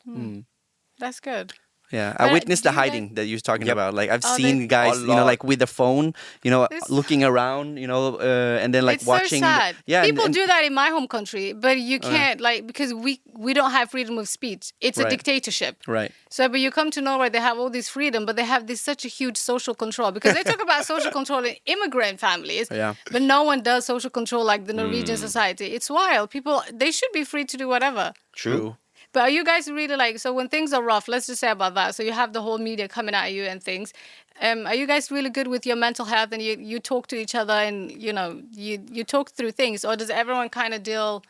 That's good. Yeah, But I witnessed do the you guys- hiding that you're talking Yep. about. Like I've Oh, seen they- guys, A you know, lot. like with the phone, you know, This- looking around, you know, and then like It's watching. so sad. Yeah, People and, do that in my home country, but you Oh, yeah. can't, like, because we don't have freedom of speech. It's a Right. dictatorship. Right. So, but you come to Norway, they have all this freedom, but they have this such a huge social control, because they talk about social control in immigrant families, Yeah. but no one does social control like the Norwegian society. It's wild. People, they should be free to do whatever. True. But are you guys really like, so when things are rough, let's just say about that. So you have the whole media coming at you and things. Are you guys really good with your mental health, and you talk to each other, and, you know, you talk through things, or does everyone kind of deal?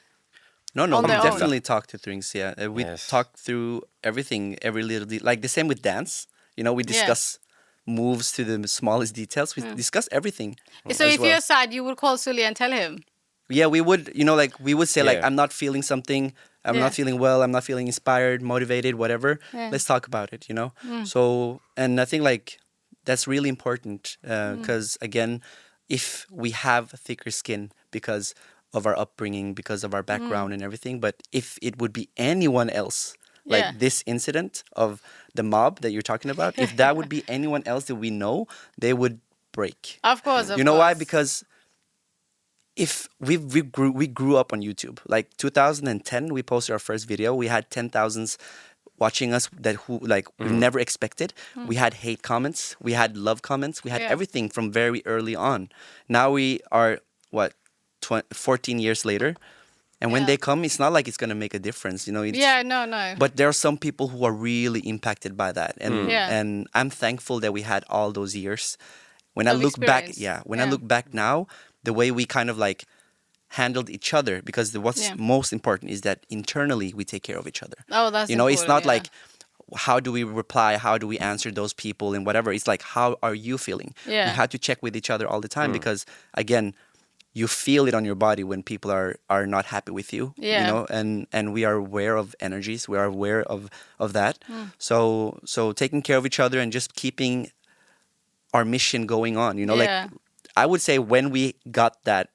No, On we their own. definitely talk to things. Yeah, we Yes. talk through everything, every little like the same with dance. You know, we discuss moves to the smallest details. We discuss everything. So as if well. you're sad, you would call Sully and tell him. Yeah, we would, you know, like we would say like, Yeah. I'm not feeling something, I'm Yeah. not feeling well, I'm not feeling inspired, motivated, whatever. Yeah. Let's talk about it, you know. So, and I think like that's really important because again, if we have thicker skin because of our upbringing, because of our background and everything, but if it would be anyone else, like Yeah. this incident of the mob that you're talking about, if that would be anyone else that we know, they would break. Of course, of You know why? course. Because if we grew up on YouTube. Like 2010, we posted our first video. We had 10,000 watching us that who like we never expected. We had hate comments, we had love comments, we had Yeah. everything from very early on. Now we are what 14 years later, and when Yeah. they come, it's not like it's gonna make a difference. You know. It's, Yeah, no. But there are some people who are really impacted by that, and Yeah. and I'm thankful that we had all those years. When I Of look back, experience. when I Yeah. look back now, the way we kind of like handled each other, because what's Yeah. most important is that internally we take care of each other. Oh, that's You know, it's not important, like how do we reply, how do we answer those people and whatever. It's like how are you feeling? Yeah. We had to check with each other all the time because again, you feel it on your body when people are not happy with you. Yeah. You know, and we are aware of energies, we are aware of that. So taking care of each other and just keeping our mission going on, you know, Yeah. like I would say when we got that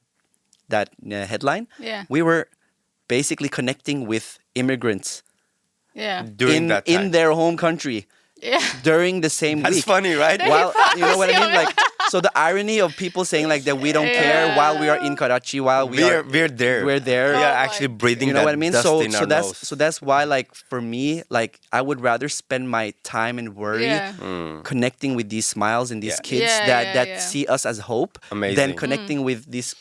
headline, Yeah. we were basically connecting with immigrants Yeah. During that time. in their home country Yeah. during the same That's week. funny, right? Well, you know what I mean? Like So the irony of people saying like that we don't care while we are in Karachi, while we're there. we're there. We Oh are my actually breathing You know that what I mean? dust So in our that's nose. why, like, for me, like, I would rather spend my time and worry Yeah. connecting with these smiles and these Yeah. kids Yeah, that yeah, yeah. see us as hope than Amazing. connecting with these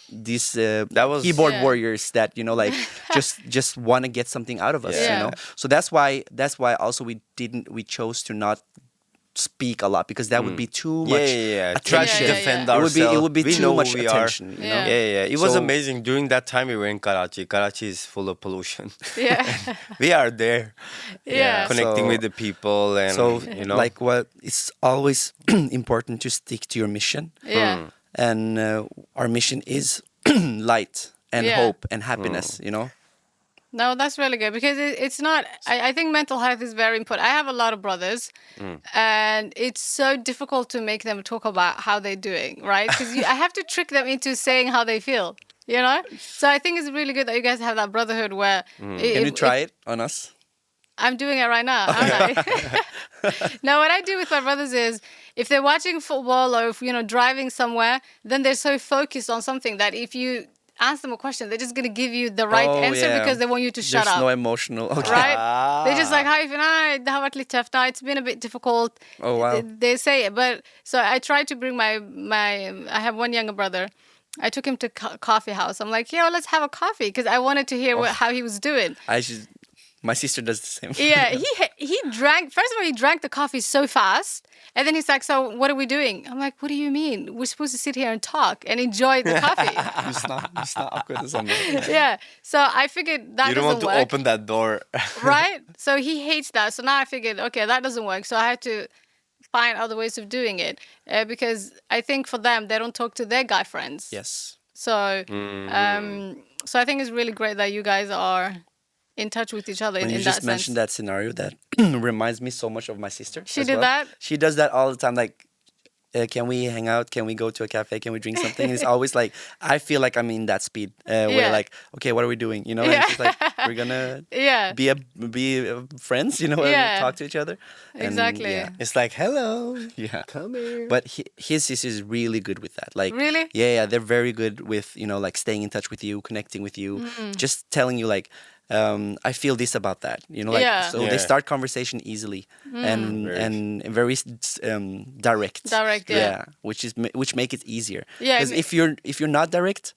That was- keyboard Yeah. warriors that, you know, like, just want to get something out of us, Yeah. you know. So that's why also we chose to not speak a lot, because that would be too Yeah, much Try attention. to Yeah, defend yeah. ourselves. It would be We too know much who we are. attention, you know. Yeah. Yeah. It was So- amazing. During that time, we were in Karachi. Karachi is full of pollution. Yeah. We are there. Yeah. Connecting So- with the people and, So, you know. like, what it's always important to stick to your mission. Yeah. And our mission is light and Yeah. hope and happiness, you know. No, that's really good because it's not. I think mental health is very important. I have a lot of brothers, and it's so difficult to make them talk about how they're doing, right? Because I have to trick them into saying how they feel, you know? So I think it's really good that you guys have that brotherhood where. Can you try it on us? I'm doing it right now, aren't I? Now, what I do with my brothers is if they're watching football or if, driving somewhere, then they're so focused on something that if you ask them a question, they're just going to give you the right Oh, answer yeah. because they want you to shut There's up. no emotional. Okay. Right? They're just like, how you feeling? How about tough? Now it's been a bit difficult. Oh, wow. They say it, but so I try to bring my. I have one younger brother. I took him to coffee house. I'm like, let's have a coffee because I wanted to hear how he was doing. My sister does the same. Yeah, he drank. First of all, he drank the coffee so fast, and then he's like, "So what are we doing?" I'm like, "What do you mean? We're supposed to sit here and talk and enjoy the coffee." You snart akkurat sånn. Yeah. So I figured that you don't want doesn't to work. open that door. Right? So he hates that. So now I figured, okay, that doesn't work. So I had to find other ways of doing it because I think for them, they don't talk to their guy friends. Yes. So, so I think it's really great that you guys are in touch with each other When in you that just sense. mentioned that scenario, that reminds me so much of my sister. She as did well. that? She does that all the time. Like, can we hang out? Can we go to a cafe? Can we drink something? And it's always like, I feel like I'm in that speed. Yeah. We're like, okay, what are we doing? You know, and Yeah. it's just like, we're gonna Yeah. be friends, you know, Yeah. and talk to each other. And, Exactly. yeah. It's like, hello. Yeah. Come here. But his sister is really good with that. Like, Really? Yeah, they're very good with, like staying in touch with you, connecting with you, just telling you like, I feel this about that. Like, Yeah. so Yeah. they start conversation easily and very direct. Direct, yeah. Which make it easier. Yeah, Because if you're not direct,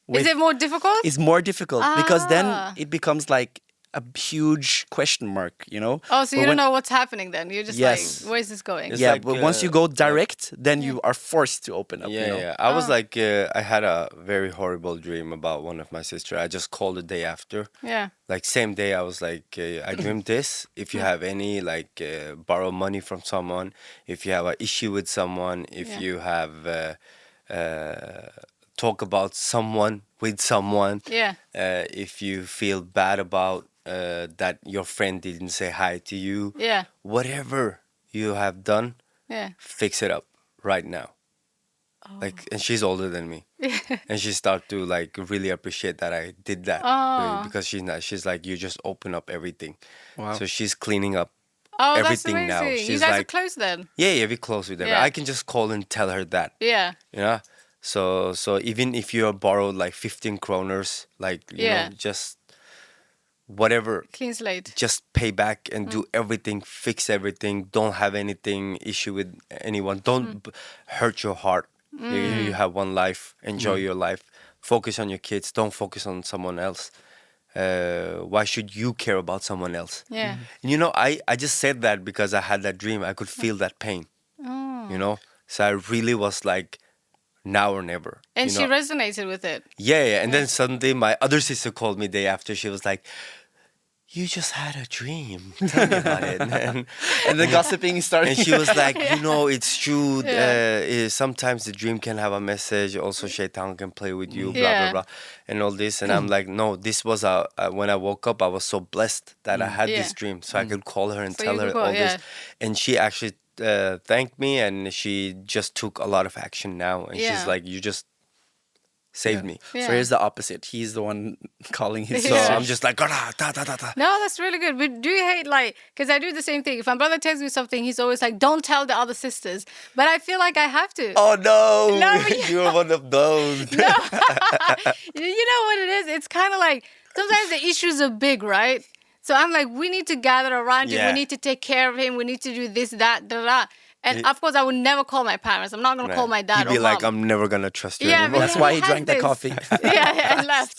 Is it more difficult? it's more difficult because then Ah. it becomes like a huge question mark. Oh, so But you when- don't know what's happening then. You're just Yes. like, where's this going? It's Yeah, like, but once you go direct, then you are forced to open up. Yeah, you know? yeah. I was like, I had a very horrible dream about one of my sister. I just called the day after. Yeah. Like same day, I was like, I dreamed this. If you have any like borrow money from someone, if you have an issue with someone, if Yeah. you have talk about someone with someone, Yeah. if you feel bad about that your friend didn't say hi to you, Yeah. whatever you have done, Yeah. fix it up right now. Like, and she's older than me, and she started to like really appreciate that I did that Oh. because she's like, you just open up everything. Wow. So she's cleaning up. Oh, Everything that's now. amazing. You She's guys are like- close then. Yeah, we close with her. Yeah. I can just call and tell her that. Yeah. You know. So even if you are borrowed like 15 kroners, like you Yeah. know, just whatever, Clean slate. just pay back and do everything, fix everything. Don't have anything issue with anyone. Don't hurt your heart. You have one life. Enjoy your life. Focus on your kids. Don't focus on someone else. Why should you care about someone else? Yeah. And, you know, I just said that because I had that dream. I could feel that pain. Oh. You know, so I really was like, now or never. And you she know? resonated with it. Yeah. And then suddenly my other sister called me day after. She was like, you just had a dream. Tell me about it. And the gossiping started. And she was like, you know, it's true. Yeah. Sometimes the dream can have a message. Also, Shaitan can play with you, blah, Yeah. blah, blah. And all this. And I'm like, no, this was when I woke up, I was so blessed that I had this Yeah. dream. So I could call her and So tell you her could call, all this. yeah. And she actually thanked me and she just took a lot of action now. And Yeah. she's like, you just saved me. Yeah. So here's the opposite. He's the one calling his So sister. I'm just like, "Ah, ta ta ta ta." No, that's really good. But do you hate because I do the same thing. If my brother tells me something, he's always like, "Don't tell the other sisters." But I feel like I have to. Oh no, No, but you're one of those. No, you know what it is? It's kind of like sometimes the issues are big, right? So I'm like, we need to gather around him. Yeah. We need to take care of him. We need to do this, that, da, da. And of course, I would never call my parents. I'm not gonna call my dad He'd be or like, mom. I'm never gonna trust you Yeah, anymore. but That's why he has drank the this. coffee. Yeah, and left.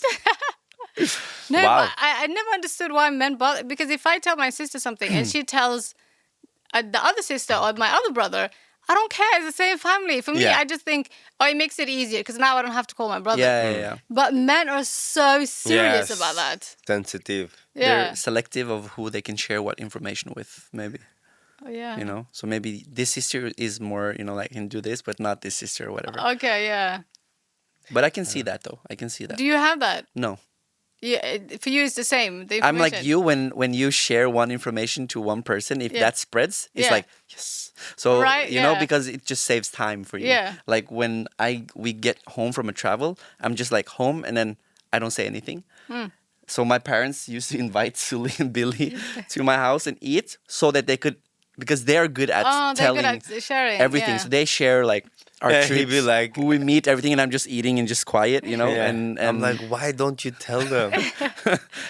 No, Wow. but I never understood why men bother. Because if I tell my sister something and she tells the other sister or my other brother, I don't care. It's the same family. For me, Yeah. I just think, it makes it easier because now I don't have to call my brother. Yeah. But men are so serious Yes. about that. Sensitive. Yeah. They're selective of who they can share what information with, maybe. Oh, yeah. You know? So maybe this sister is more, like, can do this, but not this sister or whatever. Okay, yeah. But I can see that, though. I can see that. Do you have that? No. Yeah, for you, it's the same. The I'm like information. you when you share one information to one person, if Yeah. that spreads, it's Yeah. like, yes. So, Right, yeah. because it just saves time for you. Yeah. Like when we get home from a travel, I'm just like home and then I don't say anything. So my parents used to invite Sully and Billy to my house and eat so that they could, because they're good at they're telling good at sharing. everything. Yeah. So they share like our Yeah, he'd trips, be like- who we meet, everything, and I'm just eating and just quiet, Yeah. and I'm like, why don't you tell them?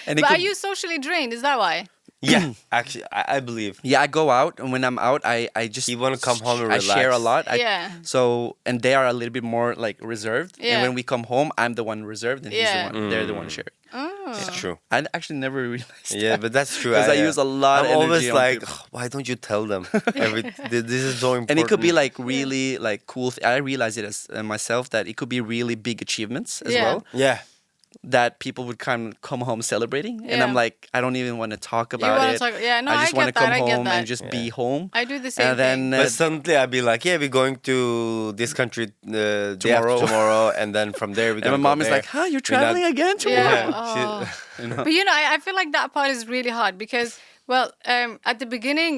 and it But are could- you socially drained? Is that why? Yeah, actually, I believe. Yeah, I go out, and when I'm out, I just You wanna come home and I share a relax. lot. Yeah. So and they are a little bit more like reserved. Yeah. And when we come home, I'm the one reserved, and he's Yeah. the one. They're the one sharing. Oh. It's true. I actually never realized. Yeah, but that's true. 'Cause I use a lot of I'm always energy on like, people. why don't you tell them? This is so important. And it could be like really like cool. I realize it as myself that it could be really big achievements as Yeah. well yeah. that people would come home celebrating, and Yeah. I'm like, I don't even want to talk You about wanna it. talk? Yeah, no, I I just want get to come that. I get home that. and just be home. I do the same And then thing. But suddenly I'd be like, yeah, we're going to this country day after Tomorrow. tomorrow, and then from there we're and my gonna mom go is there. like, "Huh, you're We're not- traveling again tomorrow?" Yeah. Yeah, Oh. she- But I feel like that part is really hard because, well, at the beginning,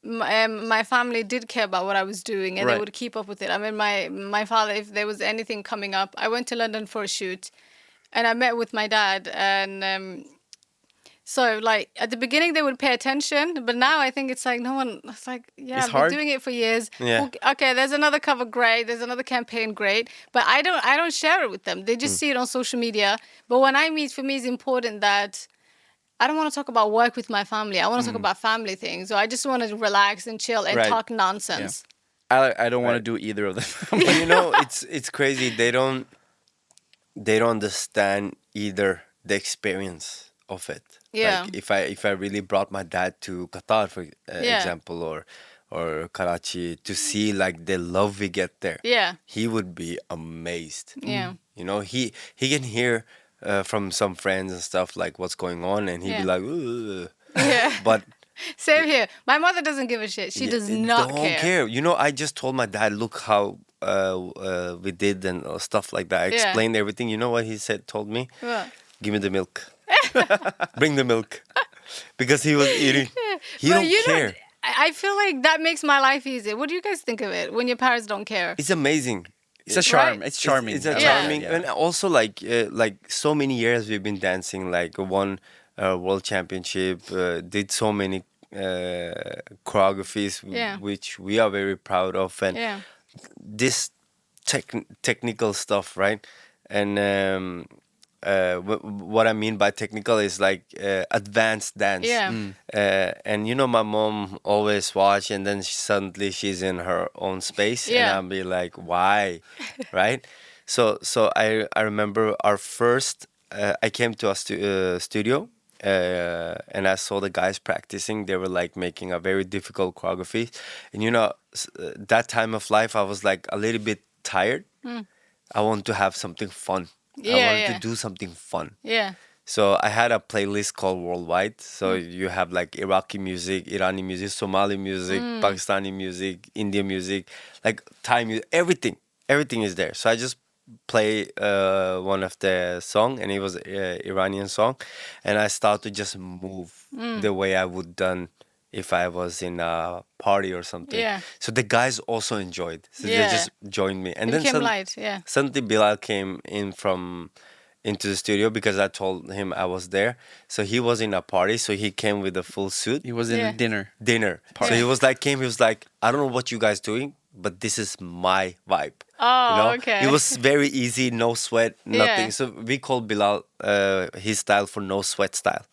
my family did care about what I was doing and they Right. would keep up with it. I mean, my father, if there was anything coming up, I went to London for a shoot, and I met with my dad, and so like at the beginning they would pay attention, but now I think it's like no one. It's like It's I've hard. been doing it for years. Yeah. Okay, there's another cover, great. There's another campaign, great. But I don't share it with them. They just see it on social media. But when I meet, for me, it's important that I don't want to talk about work with my family. I want to talk about family things. So I just want to relax and chill and Right. talk nonsense. I don't want Right. to do either of them. But it's crazy. They don't understand either the experience of it. Yeah. Like if I really brought my dad to Qatar, for Yeah. example, or Karachi to see like the love we get there, Yeah. he would be amazed. Yeah. You know, he can hear from some friends and stuff like what's going on, and he'd Yeah. be like, "Ugh." Yeah. But Same here. My mother doesn't give a shit. She does not don't care. You know, I just told my dad, look how we did and stuff like that. I Yeah. explained everything. You know what he told me? What? Give me the milk. Bring the milk. Because he was eating. He But don't you know, care. I feel like that makes my life easier. What do you guys think of it when your parents don't care? It's amazing. It's a charm. Right. It's charming. It's a Yeah. charming, and also like so many years we've been dancing. Like won world championship, did so many choreographies, Yeah. which we are very proud of, and Yeah. this technical stuff, right? And what I mean by technical is like advanced dance. Yeah. And you know, my mom always watch, and then suddenly she's in her own space, and Yeah. I'll be like, why, right? So I remember our first. I came to a studio. And I saw the guys practicing. They were like making a very difficult choreography, and you know, that time of life, I was like a little bit tired. I want to have something fun. I Yeah, wanted yeah. to do something fun. Yeah. So I had a playlist called Worldwide. So you have like Iraqi music, Irani music, Somali music, Pakistani music, Indian music, like Thai music, everything. Everything is there. So I just play one of the song, and it was Iranian song, and I start to just move the way I would done if I was in a party or something. Yeah. So the guys also enjoyed. So they Yeah. just joined me. And It then became light. Yeah. suddenly Bilal came in from into the studio because I told him I was there. So he was in a party, so he came with a full suit. He was in Yeah. a dinner. So he was like came, he was like, I don't know what you guys doing, but this is my vibe. Oh, okay. It was very easy, no sweat, nothing. Yeah. So we called Bilal his style for no sweat style.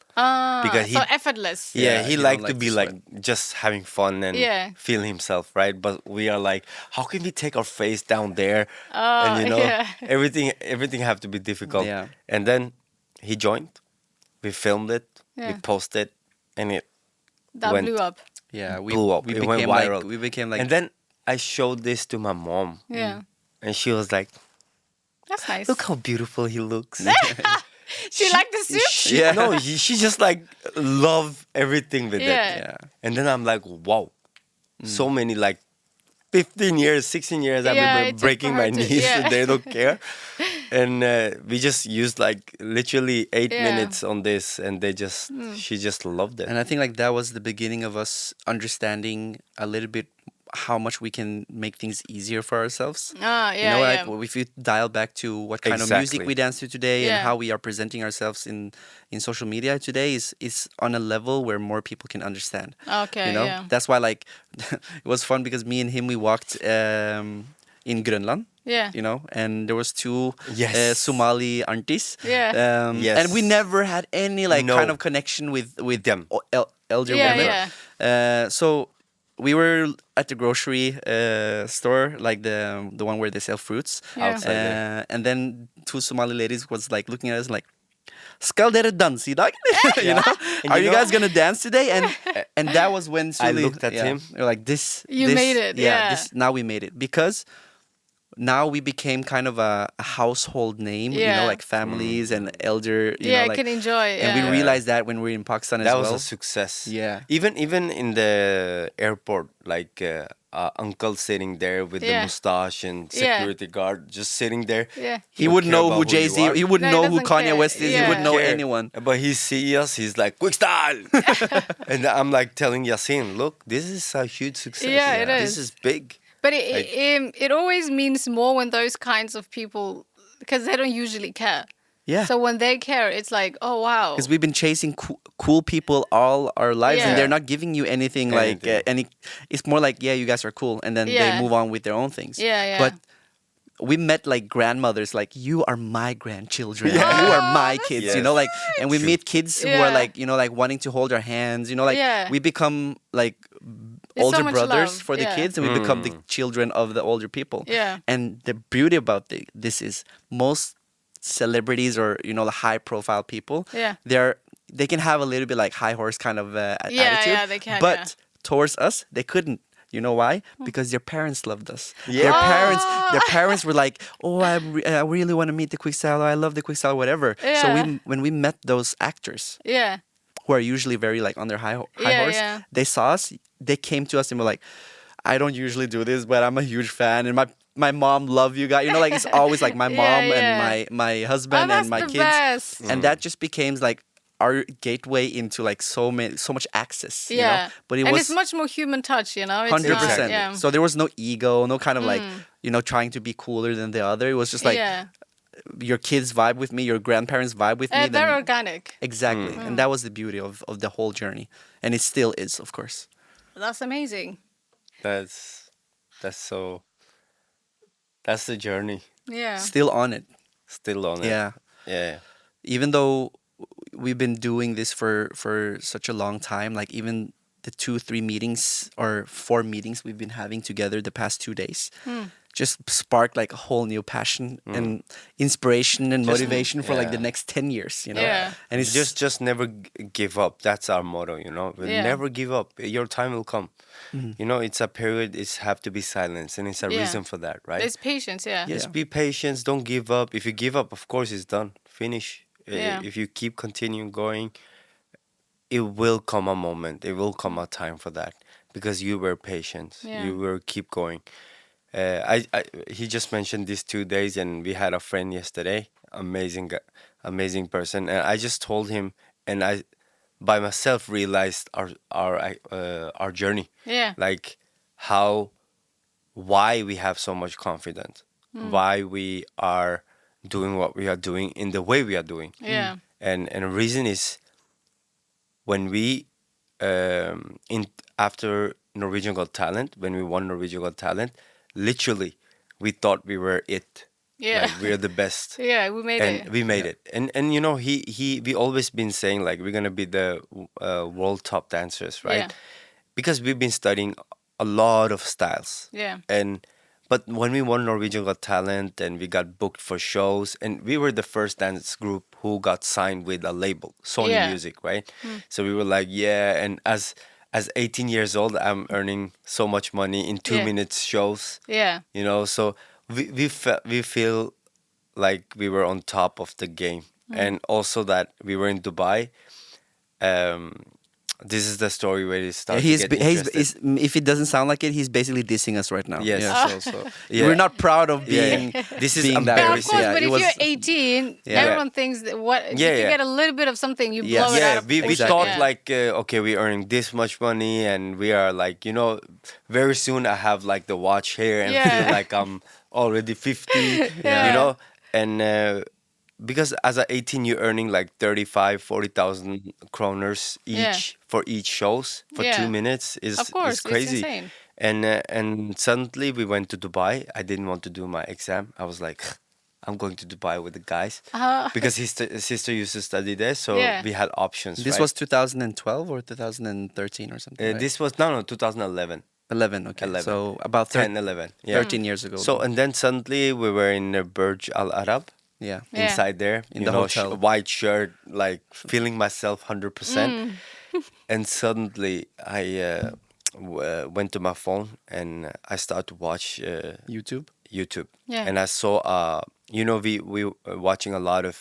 Because he- so effortless. Yeah, Yeah, he he don't liked to like be to like sweat. just having fun and Yeah. feel himself, right? But we are like, how can we take our face down there? Oh, And you know, yeah. everything have to be difficult. Yeah. And then he joined. We filmed it. We Yeah. posted, and it That went- blew up. Yeah, blew up. We It became went viral. we became like And then I showed this to my mom, Yeah. and she was like, That's nice. "Look how beautiful he looks." She liked the soup? She, Yeah. No, she just like love everything with Yeah. it. yeah. And then I'm like, wow, so many like 15 years, 16 years I've Yeah, been it took breaking for my her to- knees yeah. and they don't care. And we just used like literally 8 Yeah. minutes on this and she just loved it. And I think like that was the beginning of us understanding a little bit how much we can make things easier for ourselves. Ah, You yeah, know, yeah. like if you dial back to what kind of music Exactly. we dance to today Yeah. and how we are presenting ourselves in social media today is on a level where more people can understand. Okay, You know, yeah. that's why like it was fun because me and him we walked in Grönland. Yeah. You know, and there was two Yes. Somali aunties. Yeah. Yes. And we never had any like No. kind of connection with Them. Elder Yeah, women. yeah. So we were at the grocery store, like the one where they sell fruits. Yeah. Outside there. And then two Somali ladies was like looking at us like, "Skal dere danse I dag?" You know, And are you you know- guys gonna dance today? And that was when I Suli, looked at him. we were like, "This, You this- made it, yeah. This now we made it because." Now we became kind of a household name, you Yeah. know, like families and elder, you Yeah, know, I like, can enjoy. and we yeah. realized that when we were in Pakistan That as was well. a success. Yeah. Even in the airport, like uncle sitting there with the Yeah. mustache and Yeah. security guard just sitting there. Yeah. He don't would care know about who who Jay you Z. are. He would No, he know who doesn't Kanye care. West is. He Yeah. would know Care. anyone. But he see us, he's like, quick style. And I'm like telling Yasin, look, this is a huge success. Yeah, it This is. is big. But Like- it always means more when those kinds of people, because they don't usually care. Yeah. So when they care, it's like, oh wow. Because we've been chasing cool people all our lives, Yeah. and they're not giving you anything like any. It's more like, yeah, you guys are cool, and then Yeah. they move on with their own things. Yeah, yeah. But we met like grandmothers, like you are my grandchildren, Yeah. you are my that's kids, so you know, like, and we True. meet kids who are Yeah. like, you know, like wanting to hold our hands, you know, like Yeah. we become like There's so older much brothers love, for the yeah. kids, and we become the children of the older people. Yeah. And the beauty about this is most celebrities or you know the high profile people, Yeah. they can have a little bit like high horse kind of Yeah, attitude. yeah, they can, But yeah. towards us, they couldn't. You know why? Because their parents loved us. Yeah. Their parents were like, "Oh, I really want to meet the quick style. I love the quick style, whatever." So Yeah. when we met those actors Yeah. who are usually very like on their high Yeah, horse, yeah. they saw us. They came to us and were like, "I don't usually do this, but I'm a huge fan, and my mom love you guys." You know, like it's always like my Yeah, mom yeah. and my Oh, husband that's and my the kids, best. and that just became like our gateway into like so much access. You know? Yeah. But it and was it's much more human touch, you know? It's 100%. not- Yeah. So there was no ego, no kind of like you know trying to be cooler than the other. It was just like yeah. your kids vibe with me, your grandparents vibe with me. Very then- organic. exactly, and that was the beauty of the whole journey, and it still is, of course. That's amazing. That's so, that's the journey. Yeah. Still on it. Still on it. Yeah. Yeah. Even though we've been doing this for such a long time, like even the 2-3 meetings or 4 meetings we've been having together the past 2 days just sparked like a whole new passion and inspiration and motivation for like the yeah. next 10 years, you know. Yeah. And it's Just never give up. That's our motto, you know. Yeah. Never give up. Your time will come. You know, it's a period. It's have to be silence, and it's a Yeah. reason for that, right? There's patience, yeah. Yes, Yeah. be patient. Don't give up. If you give up, of course, it's done. Finish. Yeah. If you keep continuing going, it will come a moment. It will come a time for that because you were patient. Yeah. You were keep going. He just mentioned these 2 days, and we had a friend yesterday. Amazing person. And I just told him, and by myself realized our journey, Yeah. like how why we have so much confidence, why we are doing what we are doing in the way we are doing. Yeah. And the reason is when we in after Norwegian Got Talent, when we won Norwegian Got Talent, literally we thought we were it. Yeah. Like we're the best. Yeah, we made And it. we made it. And you know, we always been saying like we're gonna be the world top dancers, right? Yeah. Because we've been studying a lot of styles. Yeah. And but when we won Norwegian Got Talent and we got booked for shows, and we were the first dance group who got signed with a label, Sony Yeah. Music, right? So we were like, yeah. And as 18 years old, I'm earning so much money in 2 Yeah. minutes shows, Yeah. you know. So we feel like we were on top of the game, and also that we were in Dubai. This is the story where it Yeah, started to get interested. if it doesn't sound like it, he's basically dissing us right now. Yes. Yeah, so Yeah. we're not proud of Yeah, being. this is being that- But of embarrassing. course, Yeah, but it if was- you're 18, Yeah. everyone thinks that what if Yeah, you yeah. get a little bit of something, you Yes. blow it out Yeah, of we proportion. thought Yeah. like okay, we're earning this much money, and we are like, you know, very soon I have like the watch here and Yeah. feel like I'm already 50, Yeah. you know, and because as a 18 you're earning like 35-40,000 kroners each Yeah. for each shows for Yeah. 2 minutes is Of course, is crazy. it's insane. And suddenly we went to Dubai. I didn't want to do my exam. I was like, I'm going to Dubai with the guys because his sister used to study there, so Yeah. we had options. This right? was 2012 or 2013 or something. Right? This was no 2011. 11. Okay, 11. so about 10, 11. Yeah. 13 years ago. So and then suddenly we were in Burj Al Arab. yeah. Yeah. Inside there, In you the know, hotel. white shirt, like feeling myself 100%. And suddenly I went to my phone and I started to watch YouTube. YouTube. Yeah. And I saw, you know, we were watching a lot of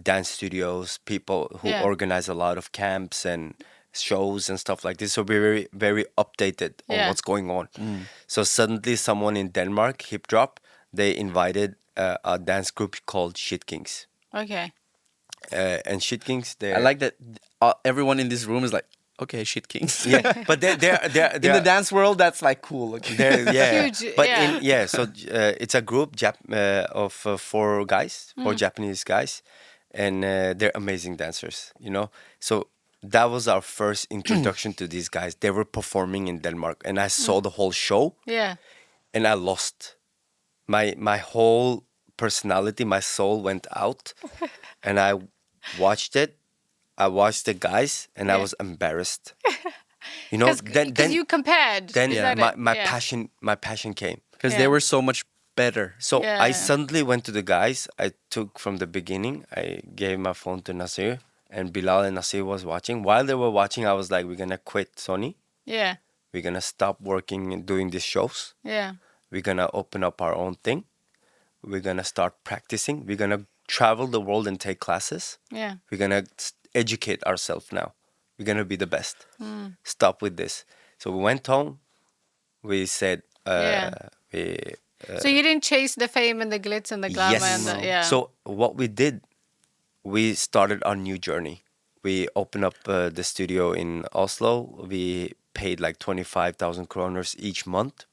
dance studios, people who Yeah. organize a lot of camps and shows and stuff like this. So we're very, very updated on Yeah. what's going on. So suddenly someone in Denmark, Hip Drop, they invited a dance group called Shit Kings. Okay. And Shit Kings, they I like that everyone in this room is like, okay, shit kings. yeah, but they're In the dance world, that's like cool. Okay. yeah, Huge, but yeah. so it's a group of 4 guys, 4 Japanese guys, and they're amazing dancers, you know. So that was our first introduction to these guys. They were performing in Denmark, and I saw the whole show, Yeah. and I lost my whole personality, my soul went out, and I watched it. I watched the guys, and I Yeah. was embarrassed. You know, Because you compared. then Is that it? my Yeah. passion came. Because Yeah. they were so much better. So Yeah. I suddenly went to the guys. I took from the beginning. I gave my phone to Nasir, and Bilal and Nasir was watching. While they were watching, I was like, "We're gonna quit Sony. Yeah. We're gonna stop working and doing these shows. Yeah. We're gonna open up our own thing. We're gonna start practicing. We're gonna travel the world and take classes. Yeah. We're gonna educate ourselves now. We're gonna be the best. Stop with this." So we went home. We said, Yeah. we So you didn't chase the fame and the glitz and the glamour yes. and the yeah. So what we did, we started our new journey. We opened up the studio in Oslo. We paid like 25,000 kroners each month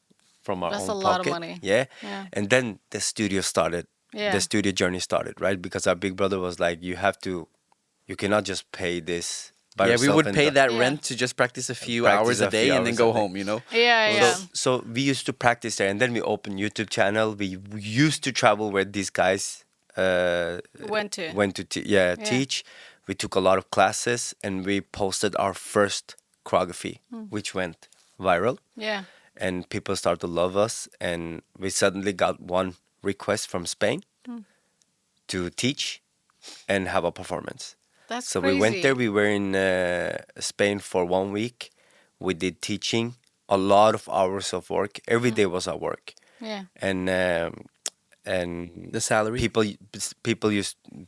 from our That's own a lot of pocket. money. Yeah. Yeah. And then the studio started. Yeah. The studio journey started, right? Because our big brother was like, you cannot just pay this by Yeah, yourself. we would and pay that Yeah. rent to just practice a few Practice hours a a day few and then hours go a day. home, you know? yeah, yeah. So we used to practice there, and then we opened YouTube channel. We used to travel where these guys Went to. yeah, teach. We took a lot of classes, and we posted our first choreography, which went viral, Yeah. and people started to love us. And we suddenly got one request from Spain to teach and have a performance. That's So crazy. we went there. We were in Spain for 1 week. We did teaching, a lot of hours of work. Every day was our work, Yeah. and The salary.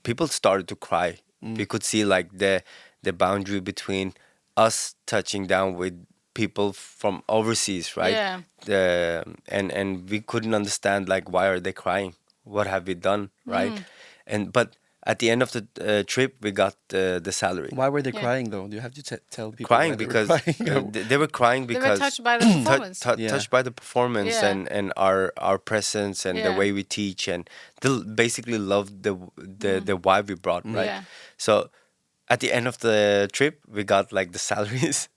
people started to cry. We could see like the boundary between us touching down with people from overseas, right? Yeah. And we couldn't understand like why are they crying? What have we done, right? But at the end of the trip, we got the salary. Why were they Yeah. crying though? Do you have to tell people Crying why they were because crying? they were crying They were because touched by the performance. Yeah. touched by the performance Yeah. and our presence and the Yeah. way we teach, and they basically loved the vibe we brought, right? Yeah. So at the end of the trip, we got like the salaries.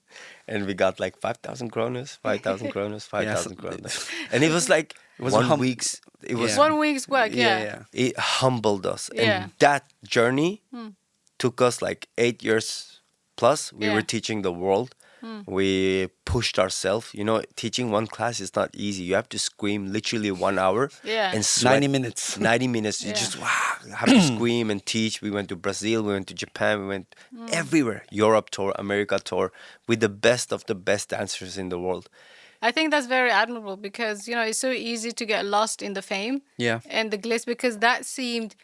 And we got like 5,000 kronas, 5,000 kronas, 5,000 kronas. And it was like It was 1 week's, it was, Yeah. 1 week's work, yeah. yeah. it humbled us. Yeah. And that journey took us like 8 years plus. We Yeah. were teaching the world. We pushed ourselves. You know, teaching one class is not easy. You have to scream literally 1 hour Yeah. and sweat. 90 minutes. 90 minutes. You Yeah. just have to scream and teach. We went to Brazil. We went to Japan. We went everywhere. Europe tour, America tour, with the best of the best dancers in the world. I think that's very admirable because, you know, it's so easy to get lost in the fame Yeah. and the glitz because that seemed,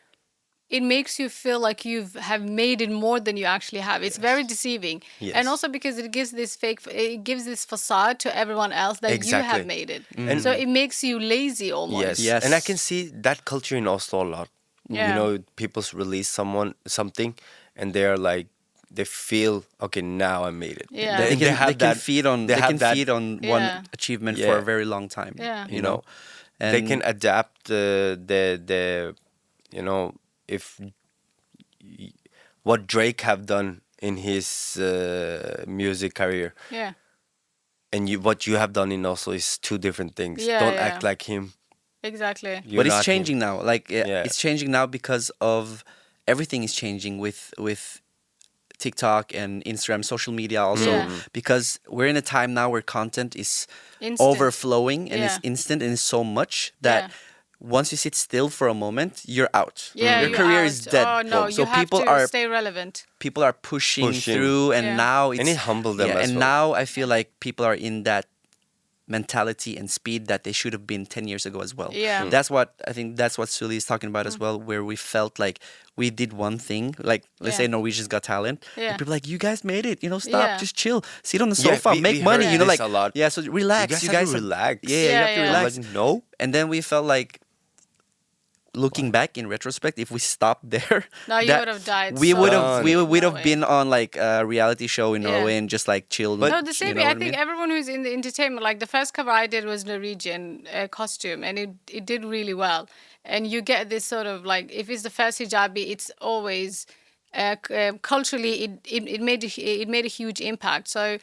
it makes you feel like you have made it more than you actually have. It's very deceiving. Yes. And also because it gives this it gives this facade to everyone else that you Exactly. have made it. And- So it makes you lazy almost. Yes. Yes. And I can see that culture in Oslo a lot. Yeah. You know, people's release something and they're like, they feel, okay, now I made it. Yeah. They And can, they can that- feed on they they have can that- feed on Yeah. one achievement for Yeah. a very long time. Yeah. You know. They And can adapt the you know, if what Drake have done in his music career Yeah. and what you have done in Oslo is two different things. Yeah, Don't yeah. act like him. Exactly. You're but it's not him. changing now. Like Yeah. it's changing now because of everything is changing with TikTok and Instagram, social media also Yeah. because we're in a time now where content is Instant. overflowing and it's Yeah. instant and it's so much that Yeah. once you sit still for a moment, you're out. Yeah, Your you're career out. is dead. Oh no, So you have people to are stay relevant. people are pushing through and Yeah. now it's And it humbled them yeah, as and well. now I feel like people are in that mentality and speed that they should have been 10 years ago as well. Yeah. That's what I think that's what Sully is talking about as well, where we felt like we did one thing, like let's Yeah. say Norwegian's Got Talent. Yeah. And people are like, you guys made it, stop, Yeah. just chill, sit on the Yeah, sofa, we make money, heard like this a lot. yeah, so relax, You guys have to relax. Yeah, you have to Yeah, yeah. relax. Like, no. And then we felt like looking back in retrospect, if we stopped there, No, you that- would have died. we so would have Done. we would No have way. been on like a reality show in Yeah. Norway and just like chill. No, the same you thing. know I what think mean? everyone who's in the entertainment, like the first cover I did was Norwegian costume, and it did really well. And you get this sort of like, if it's the first hijabi, it's always culturally it made a huge impact. So,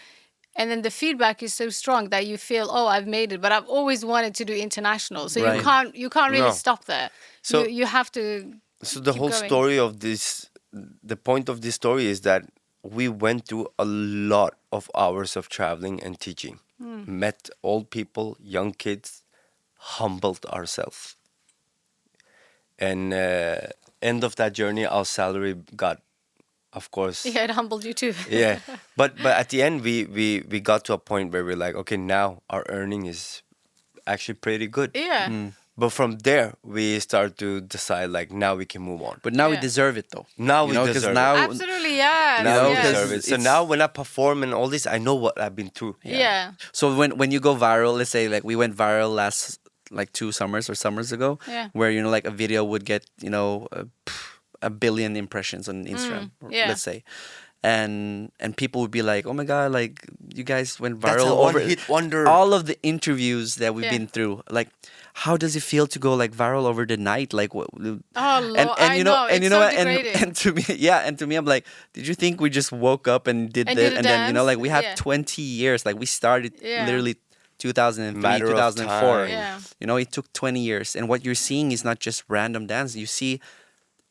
and then the feedback is so strong that you feel, oh, I've made it. But I've always wanted to do international, so Right. you can't really No. stop there. So- you have to. So the Keep whole going. story of this, the point of this story is that we went through a lot of hours of traveling and teaching, met old people, young kids, humbled ourselves. And end of that journey, our salary got, of course, Yeah, it humbled you too. yeah. But at the end, we got to a point where we're like, okay, now our earning is actually pretty good. Yeah. But from there, we start to decide like now we can move on. But now we Yeah. deserve it though. Now You we know, 'cause deserve it. now Absolutely, yeah. Now know, we yeah. 'cause deserve it. So it's- now when I perform and all this, I know what I've been through. Yeah. So when you go viral, let's say like we went viral last like 2 summers or summers ago, Yeah. where like a video would get a billion impressions on Instagram, yeah. let's say, and people would be like, oh my god, like you guys went That's viral a over one-hit wonder. all of the interviews that we've Yeah. been through, like. How does it feel to go like viral over the night? Like what? Oh, Lord, and I you know, know, and you it's know so what, degrading. and to me, yeah, and to me, I'm like, did you think we just woke up and did And this, did a and then dance? like we have Yeah. 20 years, like we started Yeah. literally 2003, Matter of 2004. time. Yeah. It took 20 years, and what you're seeing is not just random dance. You see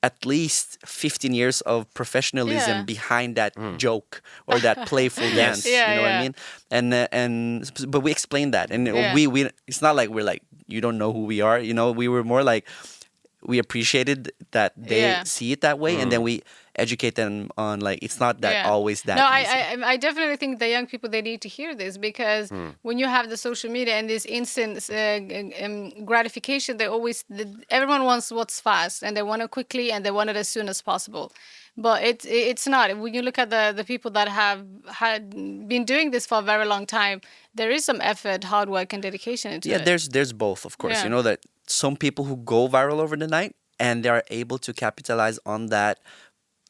at least 15 years of professionalism Yeah. behind that joke or that playful dance. Yeah, you know what I yeah. mean? But we explained that, and Yeah. we it's not like we're like you don't know who we are. We were more like we appreciated that they Yeah. see it that way, and then we educate them on like it's not that Yeah. always that No, easy. I definitely think the young people, they need to hear this because when you have the social media and this instant gratification, everyone wants what's fast and they want it quickly and they want it as soon as possible. But it's not. When you look at the people that have been doing this for a very long time, there is some effort, hard work, and dedication into Yeah, it. there's both, of course. Yeah. You know that some people who go viral over the night, and they are able to capitalize on that,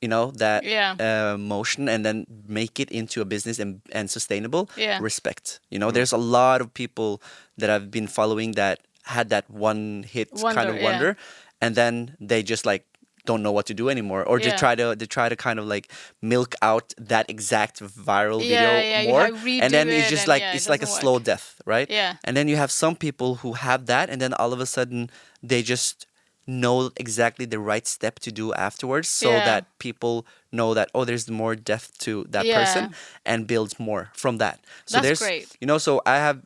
that Yeah. motion, and then make it into a business and sustainable. Yeah. Respect. There's a lot of people that I've been following that had that one hit kind Wonder, of yeah. wonder, and then they just like don't know what to do anymore, or Yeah. they try to kind of like milk out that exact viral Yeah, video yeah, you more, have redo and then it's it just and like yeah, it it's like a doesn't slow work. death, right? Yeah. And then you have some people who have that, and then all of a sudden they just know exactly the right step to do afterwards, so Yeah. that people know that, oh, there's more depth to that Yeah. person, and builds more from that. So That's there's great. so I have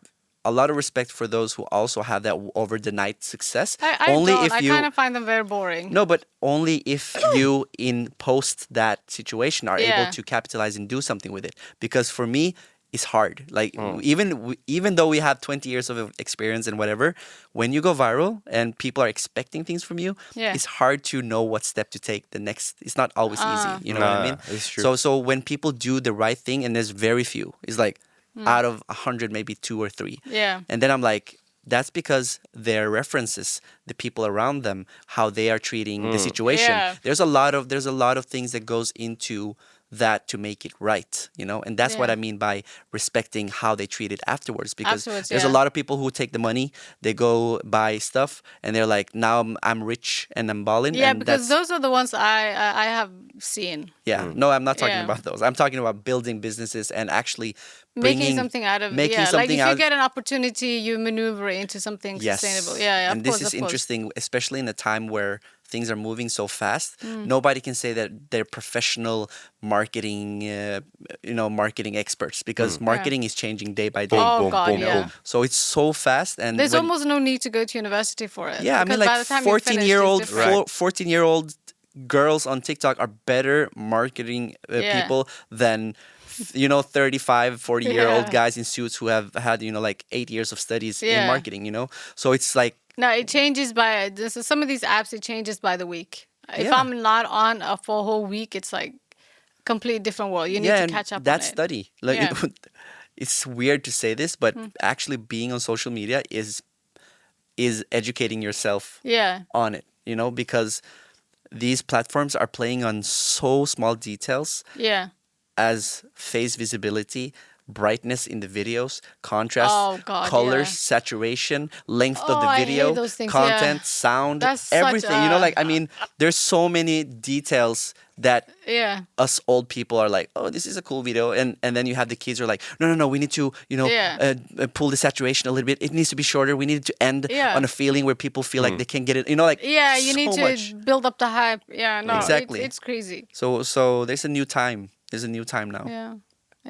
a lot of respect for those who also have that over the night success. I Only don't. if I you kind of find them very boring. no, but only if you in post that situation are able Yeah. to capitalize and do something with it. Because for me, it's hard. Like even though we have 20 years of experience and whatever, when you go viral and people are expecting things from you, Yeah. it's hard to know what step to take the next. It's not always easy. You know what I mean? It's true. So when people do the right thing, and there's very few, it's like out of 100, maybe 2 or 3. Yeah. And then I'm like, that's because their references, the people around them, how they are treating the situation. Yeah. There's a lot of things that goes into that to make it right, and that's what Yeah. I mean by respecting how they treat it afterwards. Because Afterwards, there's a yeah. lot of people who take the money, they go buy stuff, and they're like, now I'm rich and I'm balling. Yeah, and because that's, those are the ones I have seen. yeah, no, I'm not talking Yeah. about those. I'm talking about building businesses and actually Making something out of making yeah. Like something if you out. get an opportunity, you maneuver it into something Yes. sustainable. Yeah, yeah. And Of this course, is of course. interesting, especially in a time where things are moving so fast. Mm. Nobody can say that they're professional marketing, marketing experts, because marketing is changing day by day. Oh boom, God, boom, yeah. boom. So it's so fast, and There's when- almost no need to go to university for it. yeah, I mean, because by like the time you finish, 14-year-old, it's different. 14-year-old girls on TikTok are better marketing Yeah. people than 35, 40-year-old Yeah. guys in suits who have had like 8 years of studies in Yeah. marketing. So it's like, No, it changes by some of these apps. It changes by the week. If Yeah. I'm not on for a whole week, it's like complete different world. You need to and catch up that on it. study, like, Yeah. it's weird to say this, but actually being on social media is educating yourself Yeah, on it, because these platforms are playing on so small details yeah. as face visibility, brightness in the videos, contrast, Oh, God, colors, yeah. saturation, length of Oh, the I hate video, those things, content, yeah. sound, That's such everything. a- I mean, there's so many details that Yeah. us old people are like, oh, this is a cool video, and then you have the kids who are like, no, we need to Yeah. pull the saturation a little bit. It needs to be shorter. We need it to end Yeah. on a feeling where people feel like they can get it. Like, Yeah, you need so to much. build up the hype. Yeah, no, Exactly. it's crazy. So there's a new time. There's a new time now. Yeah,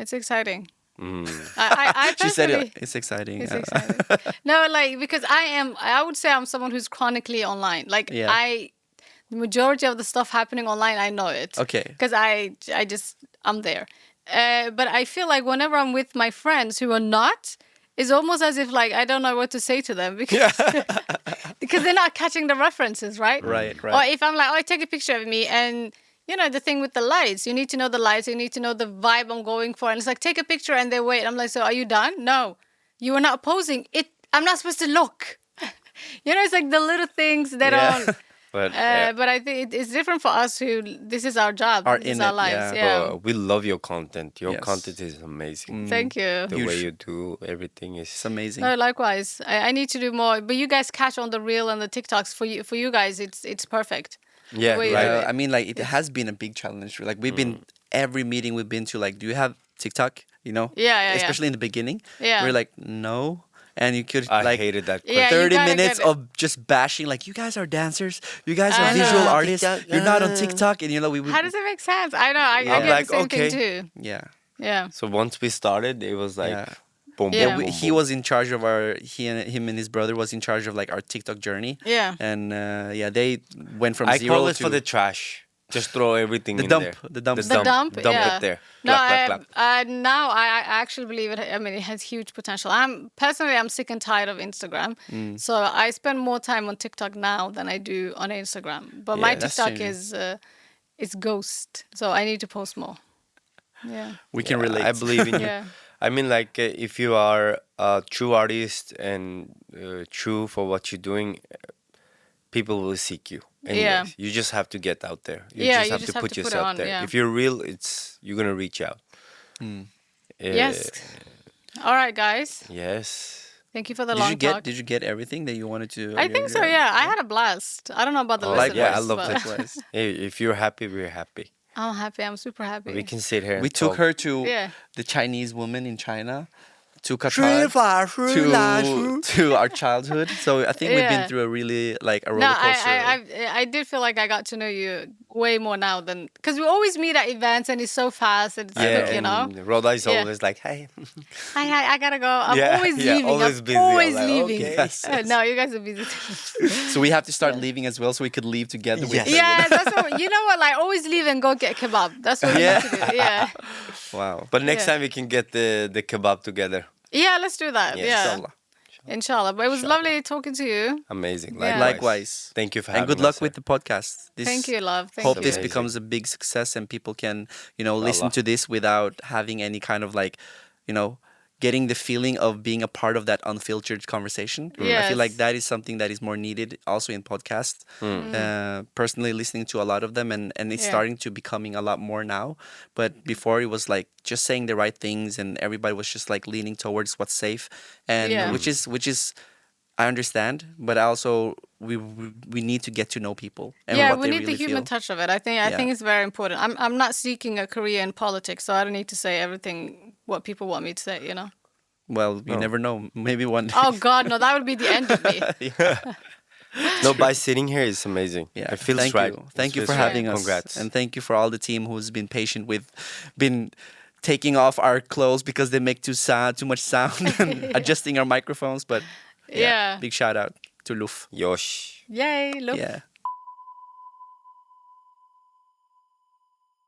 it's exciting. Mm. I She said personally, it's exciting. it's exciting. No, like because I would say I'm someone who's chronically online. Like Yeah. the majority of the stuff happening online, I know it. Okay. Because I'm there. But I feel like whenever I'm with my friends who are not, it's almost as if like I don't know what to say to them because because they're not catching the references, right? Right. Or if I'm like, oh, take a picture of me and the thing with the lights, you need to know the lights, you need to know the vibe I'm going for. And it's like, take a picture and they wait. I'm like, so are you done? No, you are not posing. I'm not supposed to look. It's like the little things that Yeah. don't. But But I think it's different for us who, this is our job. Are This is in our it, lives. yeah. Yeah. we love your content. Your Yes. content is amazing. Thank you. The Huge. way you do everything is It's amazing. No, likewise. I need to do more. But you guys catch on the reel and the TikToks. For you guys, it's perfect. yeah, way you right. do it. I mean, like, it has been a big challenge. Like, we've been every meeting we've been to. Like, do you have TikTok? Yeah. Especially in the beginning. Yeah. We're like, no. And you could I like hated that. Yeah, question. you 30 gotta minutes get it. of just bashing. Like, you guys are dancers. You guys are I visual know. artists. TikTok, You're not on TikTok. And we How does it make sense? I know. I Yeah. get Like, the same okay. thing too. yeah. Yeah. So once we started, it was like Yeah. boom, Yeah. boom, boom, He boom. was in charge of him and his brother was in charge of like our TikTok journey. Yeah. And they went from I zero call it to for the trash. Just throw everything The in dump, there. the dump. The dump, Dump yeah. it there. No, Clap, clap, clap. now I actually believe it. I mean, it has huge potential. I'm sick and tired of Instagram, so I spend more time on TikTok now than I do on Instagram. But my Yeah, that's TikTok changing. is it's ghost, so I need to post more. Yeah, We can Yeah, relate. I believe in you. yeah, I mean, like, if you are a true artist and true for what you're doing, people will seek you. Anyways, you just have to get out there. You Yeah, just you have just to have put to put it yourself on, there. yeah. If you're real, you're gonna reach out. Yes. All right, guys. Yes. Thank you for the Did long you get talk. Did you get everything that you wanted to? I think so. Yeah, I had a blast. I don't know about the Oh, listeners. yeah, I love but that. Likewise. Hey, if you're happy, we're happy. I'm happy. I'm super happy. We can sit here and We took talk. her to Yeah. the Chinese woman in China, to Qatar, to our childhood. So I think we've been Yeah. through a really a No, roller coaster. I did feel like I got to know you way more now than because we always meet at events and it's so fast and it's quick, you know. and Rawdah is Yeah. always like, hey. I gotta go. I'm Yeah, always yeah, leaving. always I'm busy. I'm always like, leaving. okay. Yes, yes. No, you guys are busy too. So we have to start leaving as well, so we could leave together with Yes. her. Yeah, that's what you know. What like always leave and go get kebab. That's what we Yeah. need to do. Yeah, Wow. But next Yeah. time we can get the kebab together. yeah. Let's do that. Yeah, Yeah, Inshallah. inshallah. But it was lovely talking to you. Amazing. Yeah. Likewise. Thank you for having And good us luck here. with the podcast. Thank you, love. Thank Hope you. this Amazing. becomes a big success and people can, listen Allah. to this without having any kind of getting the feeling of being a part of that unfiltered conversation. I feel like Yes. that is something that is more needed also in podcasts. Personally listening to a lot of them and it's Yeah. starting to becoming a lot more now. But before it was like just saying the right things and everybody was just like leaning towards what's safe and Yeah. which is I understand, but also we need to get to know people and Yeah, what we they need really the human feel. touch of it. I think it's very important. I'm not seeking a career in politics, so I don't need to say everything what people want me to say. You know. Well, you never know. Maybe one day. Oh God, no, that would be the end of me. No, by sitting here is amazing. Yeah, It feels thank right. you. Thank It you for feels right. having us. Congrats. And thank you for all the team who's been patient with, been taking off our clothes because they make too much sound and adjusting our microphones. But Yeah. big shout out to Luf. Yosh. Yay! Look. Yeah.